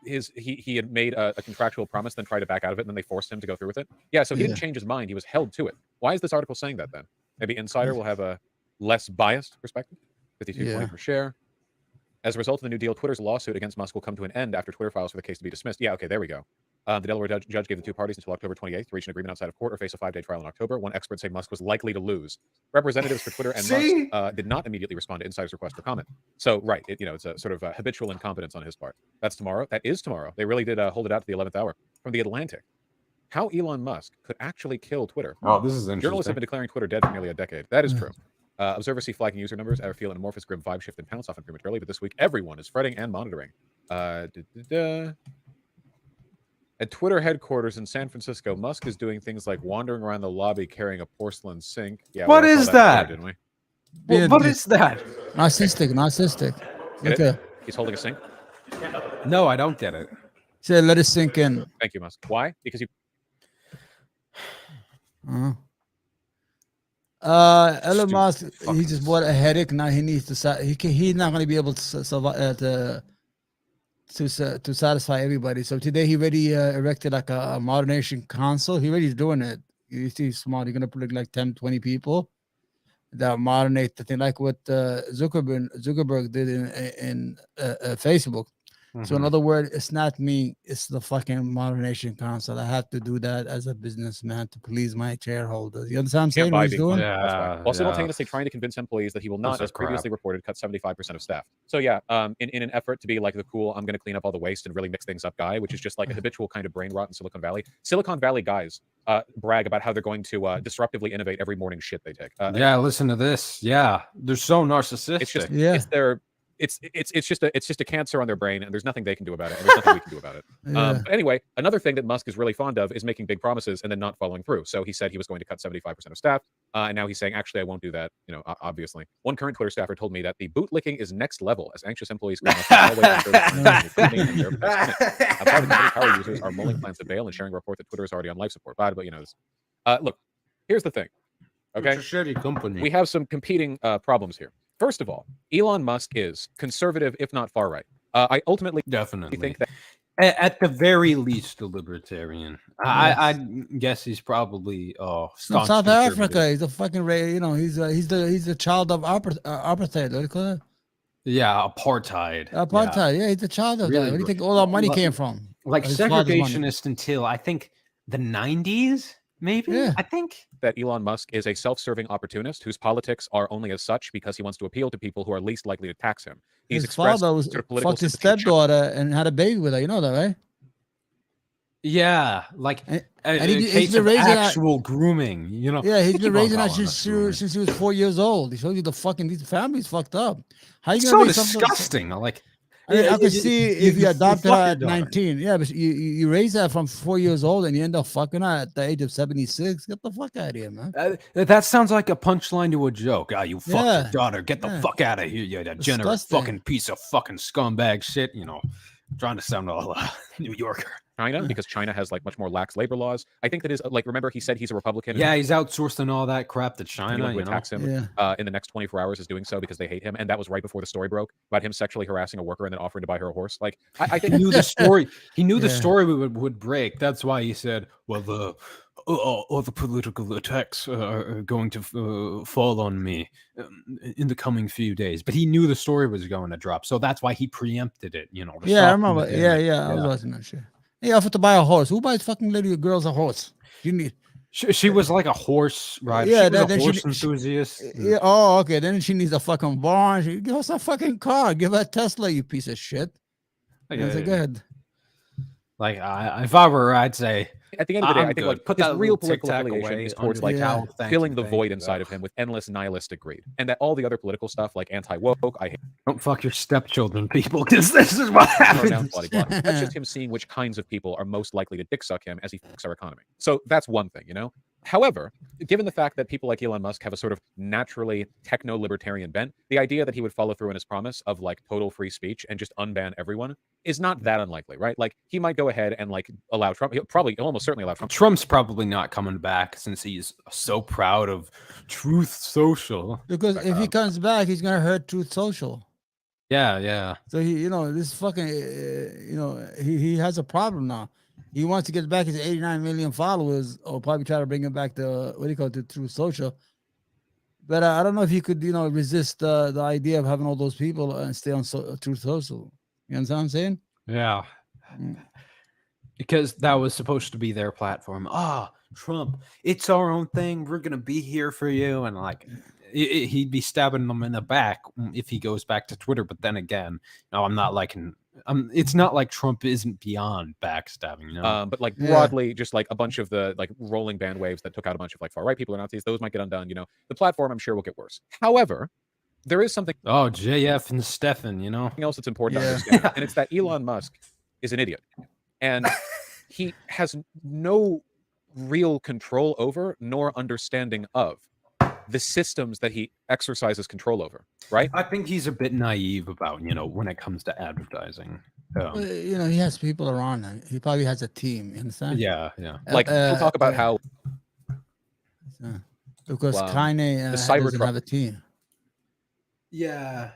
he had made a contractual promise, then tried to back out of it, and then they forced him to go through with it? Yeah, so he didn't change his mind. He was held to it. Why is this article saying that then? Maybe Insider will have a less biased perspective. 52.20 per share. As a result of the new deal, Twitter's lawsuit against Musk will come to an end after Twitter files for the case to be dismissed. Yeah, okay, there we go. The Delaware judge gave the two parties until October 28th to reach an agreement outside of court or face a 5-day trial in October. One expert say Musk was likely to lose. Representatives for Twitter and Musk did not immediately respond to Insider's request for comment. So, right, it's a sort of habitual incompetence on his part. That's tomorrow. That is tomorrow. They really did hold it out to the 11th hour. From The Atlantic, how Elon Musk could actually kill Twitter. Oh, this is interesting. Journalists have been declaring Twitter dead for nearly a decade. That is true. Observers see flagging user numbers, ever feel an amorphous grim vibe shift and pounce often prematurely, but this week everyone is fretting and monitoring. At Twitter headquarters in San Francisco, Musk is doing things like wandering around the lobby carrying a porcelain sink. Yeah, what is that? Didn't we? What is that? Narcissistic. Get it? He's holding a sink. No, I don't get it. Say, let it sink in. Thank you, Musk. Why? Because you. Elon Stupid Musk, he fucking just bought a stuff. headache. Now he needs to. He's not going to be able to survive to satisfy everybody. So today he already erected like a moderation council. He already doing it. He's smart. He's going to put like 10, 20 people that moderate the thing, like what Zuckerberg did in Facebook. So in Mhm. other words, it's not me, it's the fucking moderation council. I have to do that as a businessman to please my shareholders. You understand what I'm Can't saying? What buy he's being doing? funny. That's why. Yeah, While yeah. simultaneously trying to convince employees that he will not, are as previously crap. reported, cut 75% of staff. So yeah, in an effort to be like the cool, I'm going to clean up all the waste and really mix things up guy, which is just like a habitual kind of brain rot in Silicon Valley. Silicon Valley guys brag about how they're going to disruptively innovate every morning shit they take. Yeah, listen to this. Yeah, they're so narcissistic. It's just Yeah. it's their it's just a cancer on their brain, and there's nothing they can do about it, and there's nothing we can do about it. Yeah. But anyway, another thing that Musk is really fond of is making big promises and then not following through. So he said he was going to cut 75% of staff, and now he's saying, actually, I won't do that. You know, obviously. One current Twitter staffer told me that the bootlicking is next level, as anxious employees come up with always ensure that company and their best minute. Part of the company's power users are mulling plans to bail and sharing a report that Twitter is already on life support. But you know, this. Look, here's the thing. Okay, It's a shitty company. we have some competing problems here. First of all, Elon Musk is conservative, if not far right. I ultimately Definitely think that at the very least a libertarian. I guess he's probably From staunch South conservative. Africa, he's a fucking he's the child of apartheid. What do you call it? Yeah, apartheid. Apartheid. Yeah, he's the child of Really that. Where do you gr- think all our money Like- came from? Like His father's money. segregationist until I think the 90s, maybe. Yeah. I think. that Elon Musk is a self-serving opportunist whose politics are only as such because he wants to appeal to people who are least likely to tax him. He's His expressed father was sort of political fucked his sympathy with stepdaughter and had a baby with her. You know that, right? Yeah, like And- a, and a he's case been of raising that- actual grooming. You know. Yeah, he's They been keep on raising that calling since it grooming. he was 4 years old. He shows you the fucking these families fucked up. How you It's gonna so raise something? disgusting. Like, I mean, I could see if you adopted her fuck your at daughter. 19. Yeah, but you raise her from 4 years old and you end up fucking her at the age of 76. Get the fuck out of here, man. That sounds like a punchline to a joke. Ah, you fucked Yeah, your daughter. Get the yeah. fuck out of here, you degenerate Disgusting. fucking piece of fucking scumbag shit. You know, trying to sound all New Yorker. China because China has like much more lax labor laws. I think that is like, remember he said he's a Republican. Yeah, he's outsourcing all that crap to Anyone China. who You know, attacks him Yeah. in the next 24 hours is doing so because they hate him, and that was right before the story broke about him sexually harassing a worker and then offering to buy her a horse. Like I he think knew the story. He knew the Yeah. story would break. That's why he said, "Well, all the political attacks are going to fall on me in the coming few days." But he knew the story was going to drop, so that's why he preempted it. You know. to Yeah, I soften the remember. Yeah, damage. yeah, I was watching that shit. He offered to buy a horse. Who buys fucking little girls a horse? You need. She was like a horse rider. Yeah, she was then a she- horse she- enthusiast. Yeah. Oh, okay. Then she needs a fucking barn. Give us a fucking car. Give her a Tesla, you piece of shit. Like, I was like, go ahead. like if I were, I'd say at the end of the day, I'm I think good. like Put his that real little political tic-tac affiliation away is towards under like the Yeah. towel. Thank filling you, the thank void you. inside of him with endless nihilistic greed, and that all the other political stuff like anti-woke, I hate Don't fuck your stepchildren, people, because this is what pronoun, happens. blah, blah, blah. That's just him seeing which kinds of people are most likely to dick suck him as he fucks our economy. So that's one thing, you know? However, given the fact that people like Elon Musk have a sort of naturally techno-libertarian bent, the idea that he would follow through on his promise of like total free speech and just unban everyone is not that unlikely, right? Like he might go ahead and like allow Trump, he'll almost certainly allow Trump. Trump's probably not coming back since he's so proud of Truth Social. Because if he comes back, he's gonna hurt Truth Social. Yeah, yeah. So this fucking, he has a problem now. He wants to get back his 89 million followers, or probably try to bring him back to to Truth Social. But I don't know if he could, resist the idea of having all those people and stay on Truth Social. You understand what I'm saying? Yeah. Mm. Because that was supposed to be their platform. Trump, it's our own thing. We're going to be here for you. And like, he'd be stabbing them in the back if he goes back to Twitter. But then again, no, I'm not liking. It's not like Trump isn't beyond backstabbing, you know. But like Yeah. broadly, just like a bunch of the like rolling band waves that took out a bunch of like far right people or Nazis, those might get undone. You know, the platform I'm sure will get worse. However, there is something Oh, JF and Stefan, you know. else that's important to Yeah. understand, and it's that Elon Musk is an idiot, and he has no real control over nor understanding of the systems that he exercises control over. Right? I think he's a bit naive about, when it comes to advertising. Well, he has people around him. He probably has a team. You understand? Yeah, yeah. Like people talk about how because Kanye the doesn't Cybertruck have a team. Yeah,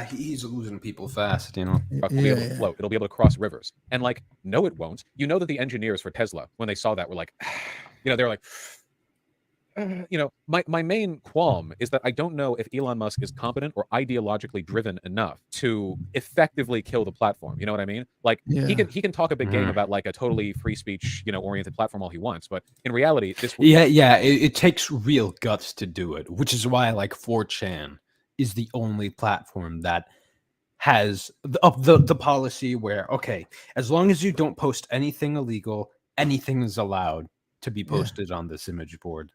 he's losing people fast, you know. will be able to float. It'll be able to cross rivers. And like, no, it won't. You know that the engineers for Tesla, when they saw that, were like, they're like, my main qualm is that I don't know if Elon Musk is competent or ideologically driven enough to effectively kill the platform. You know what I mean? Like he can talk a big game about like a totally free speech, oriented platform all he wants, but in reality, this it takes real guts to do it, which is why like 4chan is the only platform that has the policy where, okay, as long as you don't post anything illegal, anything is allowed to be posted on this image board.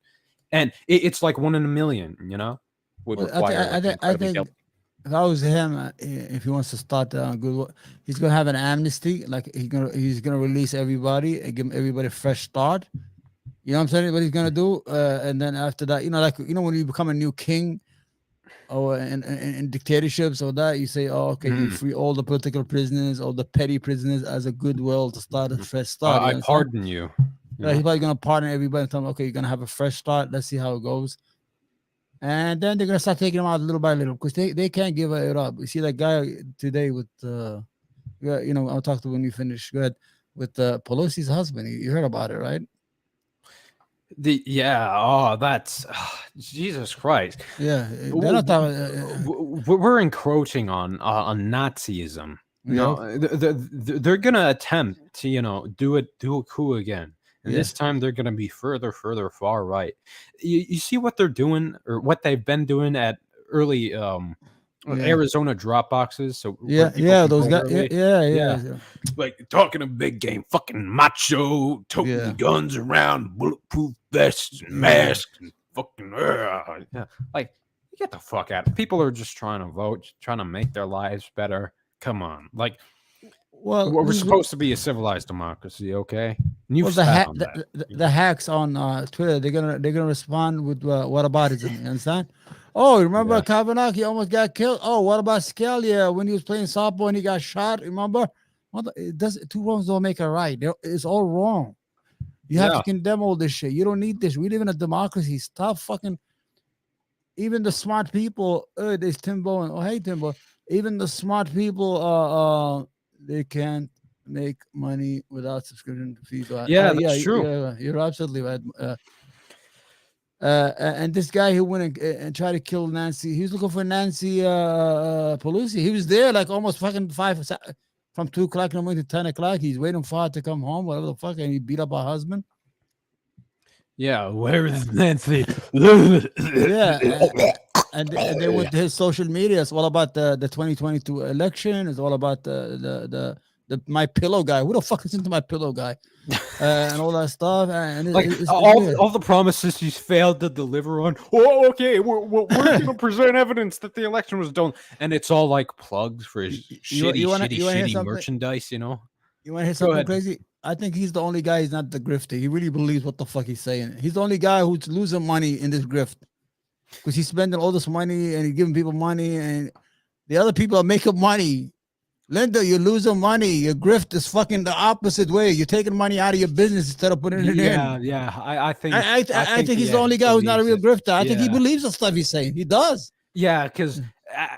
And it's like 1 in a million, would Well, require I think if I was him, if he wants to start good, he's gonna have an amnesty. Like he's gonna release everybody and give everybody a fresh start. You know what I'm saying? What he's gonna do, and then after that, when you become a new king, or in dictatorships or that, you say, oh, okay, you free all the political prisoners, all the petty prisoners as a goodwill to start a fresh start. I pardon you. Yeah, he's probably gonna pardon everybody and tell them, okay, you're gonna have a fresh start. Let's see how it goes. And then they're gonna start taking them out little by little because they can't give it up. You see that guy today with I'll talk to when you finish. Go ahead with Pelosi's husband. You heard about it, right? That's Jesus Christ. Yeah, they're not talking, we're encroaching on Nazism. They're gonna attempt to do a coup again. And this time they're going to be further far right. You see what they're doing or what they've been doing at early Arizona drop boxes. So those guys. Like talking a big game, fucking macho, toting guns around, bulletproof vests and masks, and fucking like get the fuck out. People are just trying to vote, trying to make their lives better. Come on, like. Well, we're supposed to be a civilized democracy, okay? The hacks on Twitter, they're gonna respond with whataboutism. You understand? Oh, remember Kavanaugh? He almost got killed. Oh, what about Scalia when he was playing softball and he got shot? Remember? Two wrongs don't make a right. It's all wrong. You have to condemn all this shit. You don't need this. We live in a democracy. Stop fucking. Even the smart people. There's Timbo and hey Timbo. Even the smart people. They can't make money without subscription fees. That's true. You're absolutely right. And this guy who went and tried to kill Nancy, he was looking for Nancy Pelosi. He was there like almost fucking from 2 o'clock in the morning to 10 o'clock. He's waiting for her to come home, whatever the fuck, and he beat up her husband. Yeah, where is Nancy? And they went to his social media. It's all about the 2022 election. It's all about the My Pillow guy. Who the fuck is into My Pillow guy? And all that stuff. And all the promises he's failed to deliver on. Oh, okay, we're going to present evidence that the election was done, and it's all like plugs for his shitty merchandise. You want to hear something crazy? I think he's the only guy. He's not the grifter. He really believes what the fuck he's saying. He's the only guy who's losing money in this grift. Because he's spending all this money and he's giving people money, and the other people are making money. Linda, you're losing money. Your grift is fucking the opposite way. You're taking money out of your business instead of putting it in. Yeah. I think he's the only guy who's not a real grifter. I think he believes the stuff he's saying. He does. Yeah, because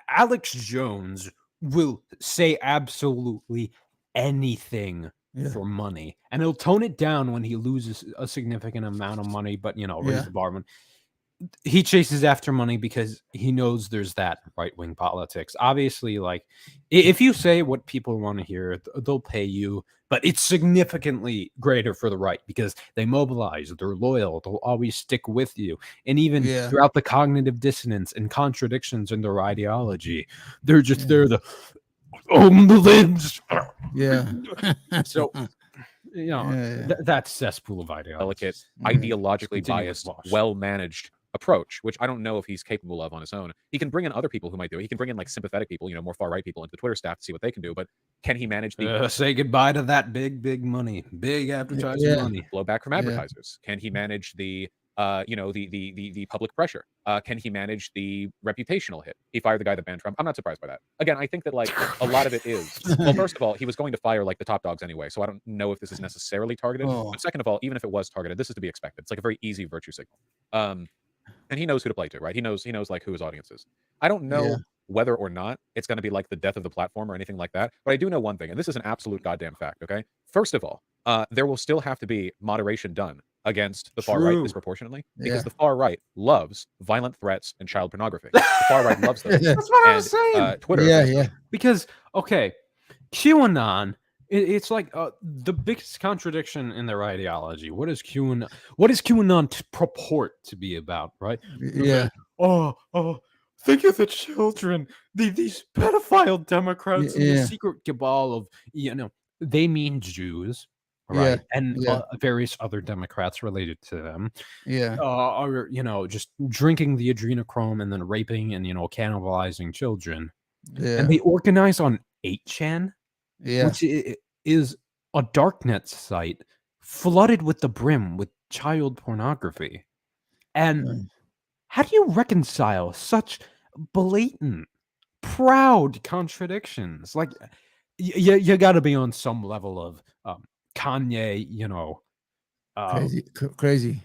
Alex Jones will say absolutely anything for money, and he'll tone it down when he loses a significant amount of money. But raise the bar. He chases after money because he knows there's that right-wing politics. Obviously, like if you say what people want to hear, they'll pay you, but it's significantly greater for the right because they mobilize, they're loyal, they'll always stick with you. And even throughout the cognitive dissonance and contradictions in their ideology, they're just they're the limbs. Yeah. So that cesspool of ideology. Delicate, ideologically biased, well-managed approach, which I don't know if he's capable of on his own. He can bring in other people who might do it. He can bring in like sympathetic people, more far right people into the Twitter staff to see what they can do. But can he manage the say goodbye to that big money, big advertising money, blowback from advertisers? Can he manage the the public pressure? Can he manage the reputational hit? He fired the guy that banned Trump. I'm not surprised by that. Again, I think that like a lot of it is. Well, first of all, he was going to fire like the top dogs anyway, so I don't know if this is necessarily targeted. But second of all, even if it was targeted, this is to be expected. It's like a very easy virtue signal. and he knows who to play to, right? He knows like who his audience is. I don't know Yeah. whether or not it's going to be like the death of the platform or anything like that, but I do know one thing, and this is an absolute goddamn fact. Okay, first of all, there will still have to be moderation done against the far right True. disproportionately, Yeah. because the far right loves violent threats and child pornography. The far right loves those. Yeah. That's what I And was saying. Twitter, Yeah, yeah. Because okay, QAnon, it's like the biggest contradiction in their ideology. What is QAnon? What does QAnon purport to be about? Right? Yeah. Oh, think of the children, these pedophile Democrats, and the Yeah. secret cabal of they mean Jews, Yeah, right? And yeah. various other Democrats related to them Yeah. are just drinking the adrenochrome and then raping and cannibalizing children. Yeah. And they organize on 8chan, Yeah. which is a darknet site flooded with the brim with child pornography. And Mm. how do you reconcile such blatant, proud contradictions? Like, you got to be on some level of Kanye, Crazy.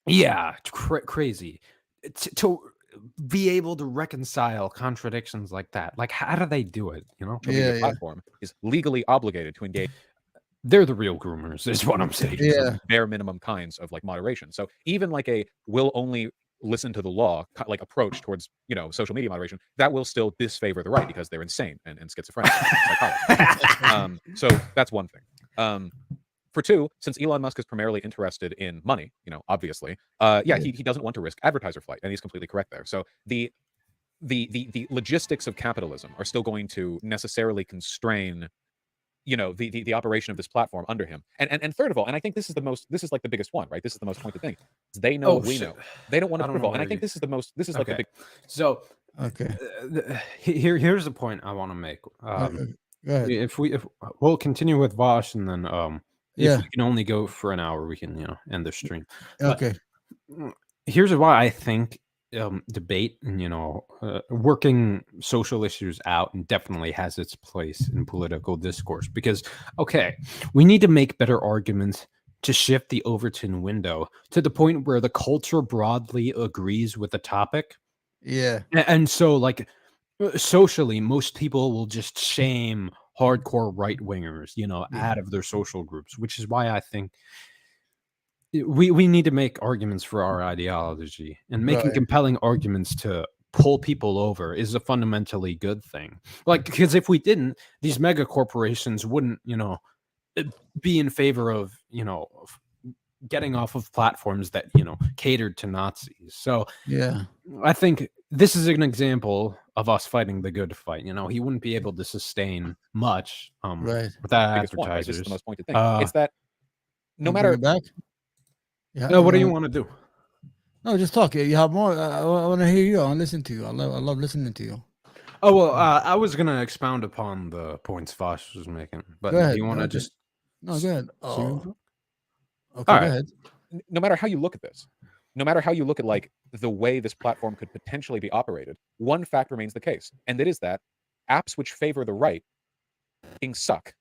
yeah, crazy to be able to reconcile contradictions like that. Like, how do they do it? social media Yeah, yeah. platform is legally obligated to engage They're the real groomers, is what I'm saying. Yeah. some bare minimum kinds of like moderation. So even like a will only listen to the law like approach towards social media moderation, that will still disfavor the right because they're insane and schizophrenic. And so that's one thing. For two, since Elon Musk is primarily interested in money, obviously, he doesn't want to risk advertiser flight, and he's completely correct there. So the logistics of capitalism are still going to necessarily constrain the operation of this platform under him. And third of all, and I think this is like the biggest one, right? This is the most pointed thing. They know what we know. They don't want to prove. And I think this is like the big. So Okay. here's the point I want to make. Go ahead. If we'll continue with Vosh, and then Yeah. if we can only go for an hour, we can end the stream. But Okay. here's why I think debate and working social issues out and definitely has its place in political discourse, because we need to make better arguments to shift the Overton window to the point where the culture broadly agrees with the topic. Yeah. And so like socially, most people will just shame hardcore right wingers out of their social groups, which is why I think we need to make arguments for our ideology, and making Right. compelling arguments to pull people over is a fundamentally good thing. Like, because if we didn't, these mega corporations wouldn't, be in favor of, of getting off of platforms that, catered to Nazis. So Yeah. I think this is an example of us fighting the good fight. He wouldn't be able to sustain much Right. without biggest one, right? This is advertisers. the most pointed thing. It's that no Bring matter it back. Yeah. No, what do you want to do? No, just talk. You have more. I want to hear you. I want to listen to you. I love listening to you. Oh, well, I was going to expound upon the points Vosh was making, but Go ahead. do you want to Okay. just... No, go ahead. Oh. Okay, All go right. ahead. no matter how you look at this, no matter how you look at like the way this platform could potentially be operated, one fact remains the case, and that is that apps which favor the right suck.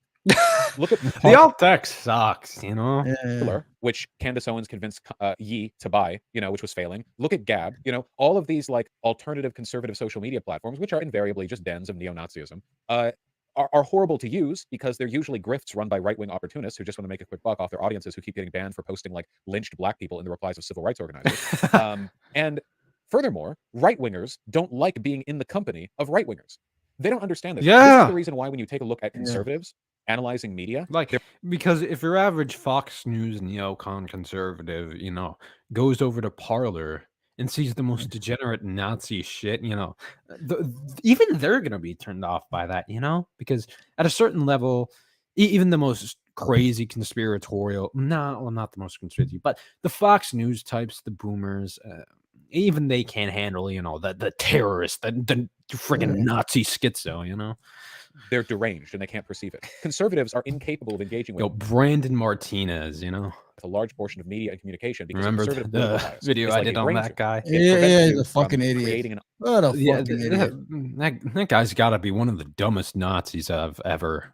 Look at The alt tech sucks, Yeah. which Candace Owens convinced Yi to buy, which was failing. Look at Gab, all of these like alternative conservative social media platforms, which are invariably just dens of neo-Nazism, are horrible to use because they're usually grifts run by right-wing opportunists who just want to make a quick buck off their audiences who keep getting banned for posting like lynched black people in the replies of civil rights organizers. And furthermore, right-wingers don't like being in the company of right-wingers. They don't understand this. This Yeah. is the reason why when you take a look at conservatives analyzing media, Like, because if your average Fox News neocon conservative, goes over to Parler and sees the most degenerate Nazi shit, even they're gonna be turned off by that, because at a certain level, even the most crazy conspiratorial, not the most conspiracy, but the Fox News types, the boomers, even they can't handle, the terrorist, the friggin' Nazi schizo, they're deranged and they can't perceive it. Conservatives are incapable of engaging with Brandon Martinez, a large portion of media and communication because remember conservative the political bias video is I like did a on brain that tumor. guy? It Yeah, prevents he's you a from fucking idiot. creating an What a Yeah, fucking idiot. that guy's got to be one of the dumbest Nazis I've ever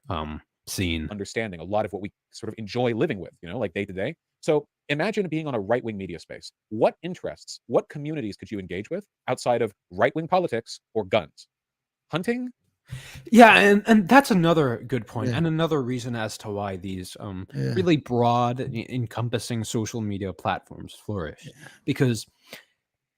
seen. understanding a lot of what we sort of enjoy living with, like day to day. So imagine being on a right-wing media space. What interests, what communities could you engage with outside of right-wing politics or guns? Hunting? Yeah, and that's another good point, Yeah. and another reason as to why these Yeah. really broad, encompassing social media platforms flourish, because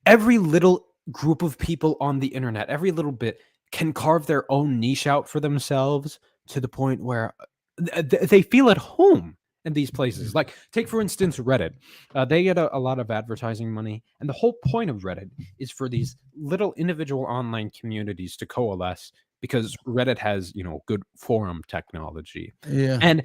every little group of people on the internet, every little bit, can carve their own niche out for themselves to the point where they feel at home in these places. Like, take for instance Reddit. They get a lot of advertising money, and the whole point of Reddit is for these little individual online communities to coalesce because Reddit has, good forum technology, Yeah. and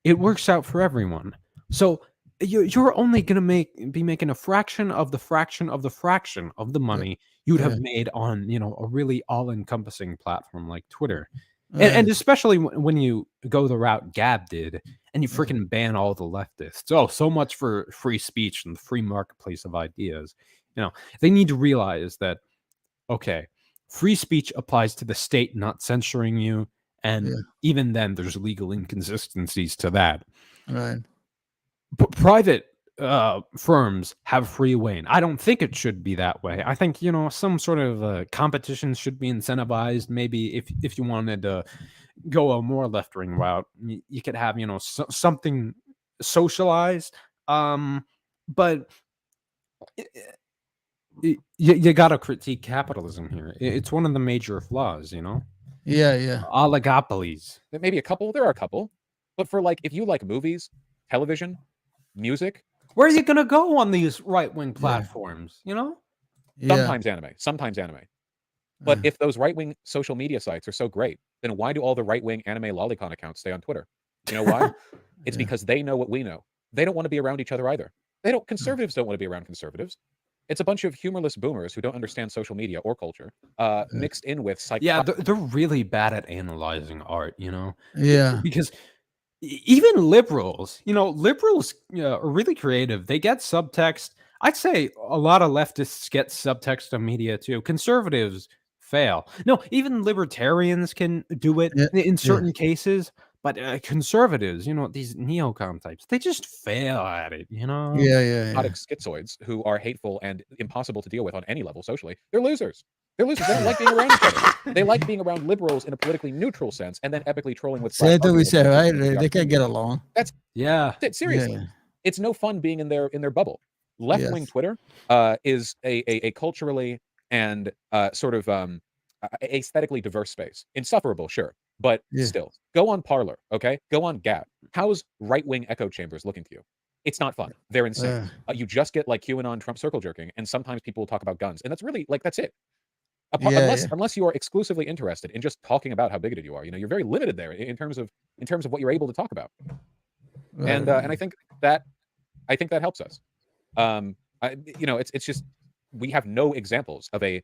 it works out for everyone. So you're only going to be making a fraction of the fraction of the fraction of the money you'd Yeah. have made on, a really all-encompassing platform like Twitter. Right. And especially when you go the route Gab did and you freaking ban all the leftists. Oh, so much for free speech and the free marketplace of ideas. They need to realize that, okay, free speech applies to the state not censoring you. And Yeah. even then, there's legal inconsistencies to that. Right. But private firms have free reign. I don't think it should be that way. I think some sort of competition should be incentivized. Maybe if you wanted to go a more left wing route, you could have something socialized. But you got to critique capitalism here. It's one of the major flaws. Yeah. Yeah. Oligopolies. Maybe a couple. There are a couple. But for if you like movies, television, music, Where are you gonna go on these right-wing platforms? Yeah. sometimes anime. But if those right-wing social media sites are so great, then why do all the right-wing anime lolicon accounts stay on Twitter? You know why? It's Yeah. because they know what we know. They don't want to be around each other either. Conservatives don't want to be around conservatives. It's a bunch of humorless boomers who don't understand social media or culture, mixed in with Yeah, they're really bad at analyzing art, Yeah. because even liberals, are really creative. They get subtext. I'd say a lot of leftists get subtext of media too. Conservatives fail. No, even libertarians can do it Yeah. in Yeah. certain cases, but conservatives, these neocon types, they just fail at it. Yeah. Yeah. psychotic schizoids who are hateful and impossible to deal with on any level socially. They're losers. They don't like being around each other. They like being around liberals in a politically neutral sense, and then epically trolling with. Same thing we said, right? They They can't get along. Yeah. Seriously. Yeah. It's no fun being in their bubble. Left-wing Yes. Twitter is a culturally and sort of aesthetically diverse space. Insufferable, sure, but Yeah. still. Go on Parler, okay? Go on Gab. How's right-wing echo chambers looking to you? It's not fun. They're insane. You just get QAnon Trump circle jerking, and sometimes people will talk about guns, and that's really that's it. Unless you are exclusively interested in just talking about how bigoted you are, you're very limited there in terms of what you're able to talk about. And I think that helps us. It's just we have no examples of a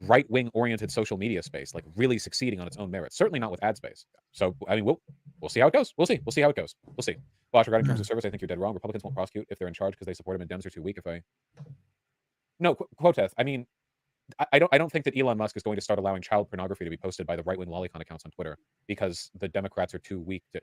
right-wing oriented social media space really succeeding on its own merits. Certainly not with ad space. So I mean, we'll see how it goes. We'll see how it goes. We'll see. Bosh, regarding terms of service, I think you're dead wrong. Republicans won't prosecute if they're in charge because they support him, and Dems are too weak. No, Quoteth. I mean, I don't think that Elon Musk is going to start allowing child pornography to be posted by the right-wing lolicon accounts on Twitter because the Democrats are too weak to.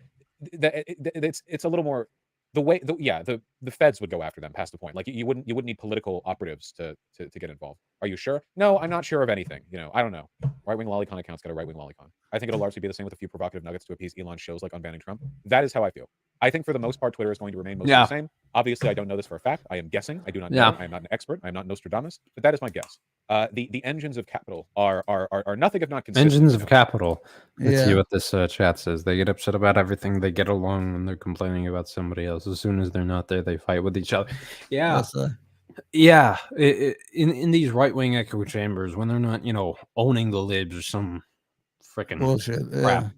It's a little more the feds would go after them past the point. You wouldn't need political operatives to get involved. Are you sure? No, I'm not sure of anything. I don't know. Right-wing lolicon accounts got a right-wing lolicon. I think it'll largely be the same with a few provocative nuggets to appease Elon's shows like unbanning Trump. That is how I feel. I think for the most part, Twitter is going to remain mostly the same. Obviously, I don't know this for a fact. I am guessing. I do not know. I am not an expert. I am not Nostradamus, but that is my guess. The engines of capital are nothing if not consistent. Engines of capital. Let's see Yeah. what this chat says. They get upset about everything. They get along when they're complaining about somebody else. As soon as they're not there, they fight with each other. Yeah. That's, Yeah. In these right-wing echo chambers, when they're not, owning the libs or some freaking bullshit. crap,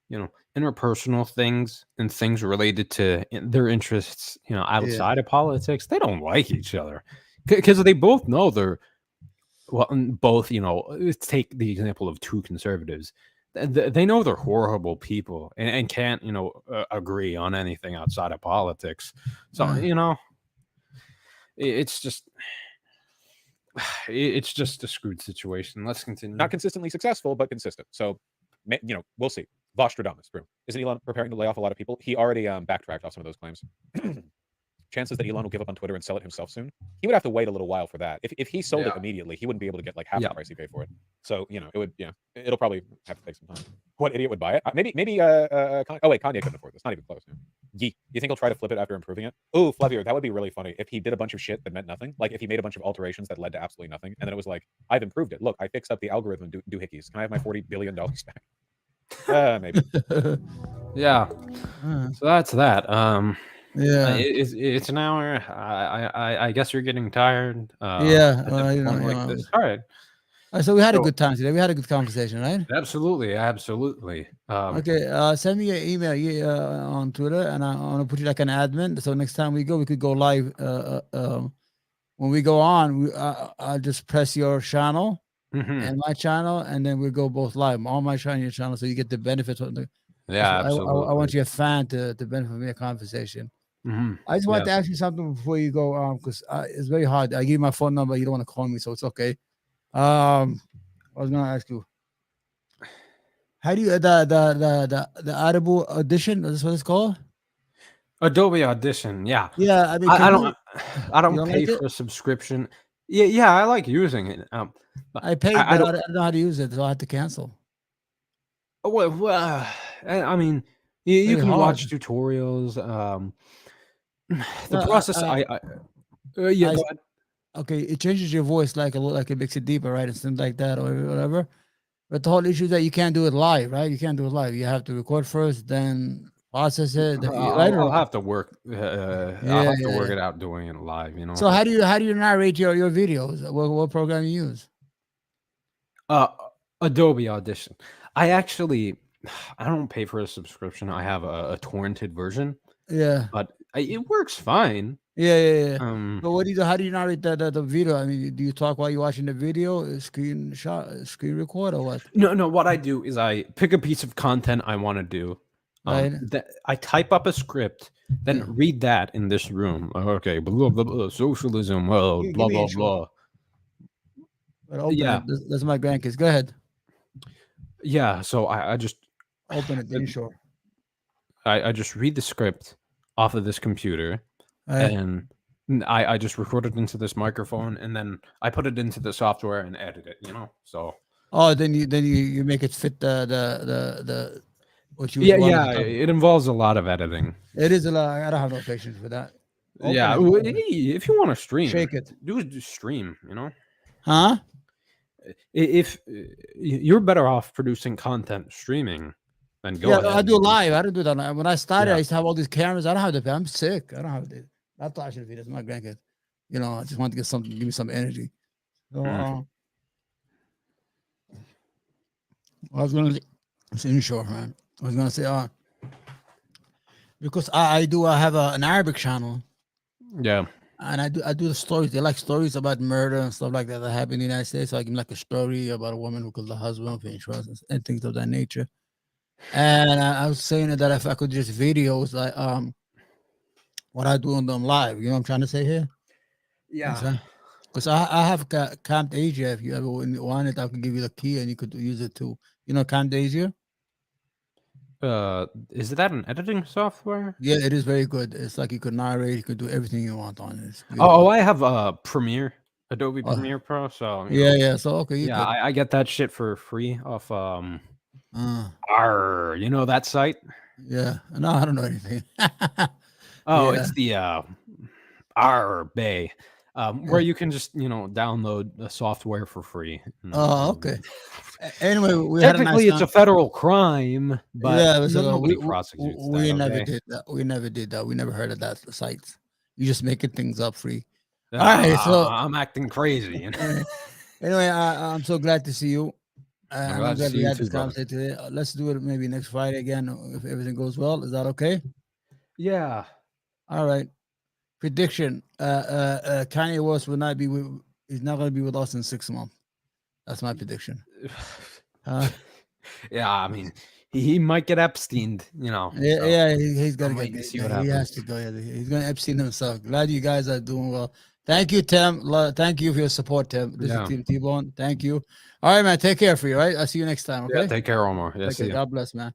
Yeah. interpersonal things and things related to their interests, outside of politics, they don't like each other because they both know they're both, let's take the example of two conservatives. They know they're horrible people and can't, agree on anything outside of politics. So, it's just a screwed situation. Let's continue. Not consistently successful, but consistent. So, we'll see. Vostradamus, isn't Elon preparing to lay off a lot of people? He already backtracked off some of those claims. chances that Elon will give up on Twitter and sell it himself soon, he would have to wait a little while for that. If he sold it Yeah. immediately, he wouldn't be able to get like half Yeah. the price he paid for it. So it would, it'll probably have to take some time. What idiot would buy it? Maybe Kanye couldn't afford this. Not even close. You think he'll try to flip it after improving it? Ooh, Flavier, that would be really funny if he did a bunch of shit that meant nothing. Like if he made a bunch of alterations that led to absolutely nothing, and then it was like, I've improved it. Look, I fixed up the algorithm. Doohickeys. Can I have my $40 billion back? Maybe. Yeah. So that's that. Yeah. It's an hour. I guess you're getting tired. Yeah, at a point like this. All right. So we had a So- good time today. We had a good conversation, right? Absolutely. Okay. Send me an email on Twitter, and I'm gonna put you like an admin. So next time we go, we could go live. When we go on, I'll just press your channel Mhm. and my channel, and then we go both live on my channel and your channel, so you get the benefits of the. Yeah, I absolutely. want you a fan to benefit from your conversation. Mhm. I just want to Yes. ask you something before you go, because it's very hard. I give you my phone number. You don't want to call me, so it's okay. I was gonna ask you, how do you the Audible Audition? Is this what it's called? Adobe Audition. Yeah. Yeah, I mean, I can don't. you- I don't you don't pay like it? for a subscription. Yeah. I like using it. But I paid, I but don't- I don't know how to use it, so I had to cancel. Well, I mean, you Very can watch hard. tutorials. The No, process. I- Yeah. I- Go ahead. Okay, it changes your voice like a little, like it makes it deeper, right, and something like that, or whatever. But the whole issue is that you can't do it live, right? You can't do it live. You have to record first, then process it, right? I'll have to work. I'll have to work yeah. it out doing it live. So how do you narrate your videos? What program you use? Adobe Audition. I don't pay for a subscription. I have a torrented version, Yeah, but it works fine. yeah. Um, But what do you do? How do you narrate the video? I mean, do you talk while you're watching the video, screen record, or what? no. What I do is I pick a piece of content I want to do. Right. I type up a script, then read that in this room. Okay, blah blah blah, socialism. Well, Give blah me blah intro. blah. But open Yeah. it. That's my grandkids. Go ahead. Yeah. So I just Open it. Then sure. I just read the script off of this computer, Right. and I just record it into this microphone, and then I put it into the software and edit it. So Oh, then you make it fit the what you yeah, want. it involves a lot of editing. It is a lot. I don't have no patience for that. Open Yeah, it. well, hey, if you want to stream, Shake it. do stream. Huh? If you're better off producing content streaming, then go Yeah, ahead. I do live. I don't do that. When I started, Yeah. I used to have all these cameras. I don't have the. I'm sick. I don't have it. Not flashing videos. My grandkids. I just want to get something. Give me some energy. So, I was gonna say, inshore, man. I was gonna say, because I have an Arabic channel, Yeah. and I do the stories. They like stories about murder and stuff like that that happen in the United States. So I give them like a story about a woman who killed the husband for insurance and things of that nature. And I was saying that if I could just videos like what I do on them live, you know what I'm trying to say here? Yeah. Because I have Camtasia. If you ever want it, I can give you the key and you could use it too. You know Camtasia? Is that an editing software? Yeah, it is very good. It's like you could narrate, you could do everything you want on it. It's Oh, beautiful. I have Premiere, Adobe Premiere Pro. So yeah. So okay, you yeah, good. I get that shit for free off Uh, that site. yeah. No, I don't know anything. Oh, Yeah. it's the Bay, where you can just download the software for free. Oh, okay. Anyway, we had a nice Technically, it's a time. federal crime, but Yeah, so nobody prosecutes we that. never Okay? did that. We never did that. We never heard of that site. You just making things up free. All right, so I'm acting crazy. anyway, I'm so glad to see you. I'm I'm glad to glad see we you had too, this brother. conversation today. Let's do it maybe next Friday again if everything goes well. Is that okay? Yeah. All right. Prediction: Kanye West will not be. He's not going to be with us in 6 months. That's my prediction. Yeah, I mean, he might get Epsteined, Yeah, so yeah, he's got to I'm get. waiting to see what He has happens. to go. Yeah, he's going to Epstein himself. Glad you guys are doing well. Thank you, Tim. Thank you for your support, Tim. This Yeah. is Team T-Bone. Thank you. All right, man. Take care for you. Right. I'll see you next time. Okay. Yeah, take care, Omar. Yeah, Okay, see ya. God bless, man.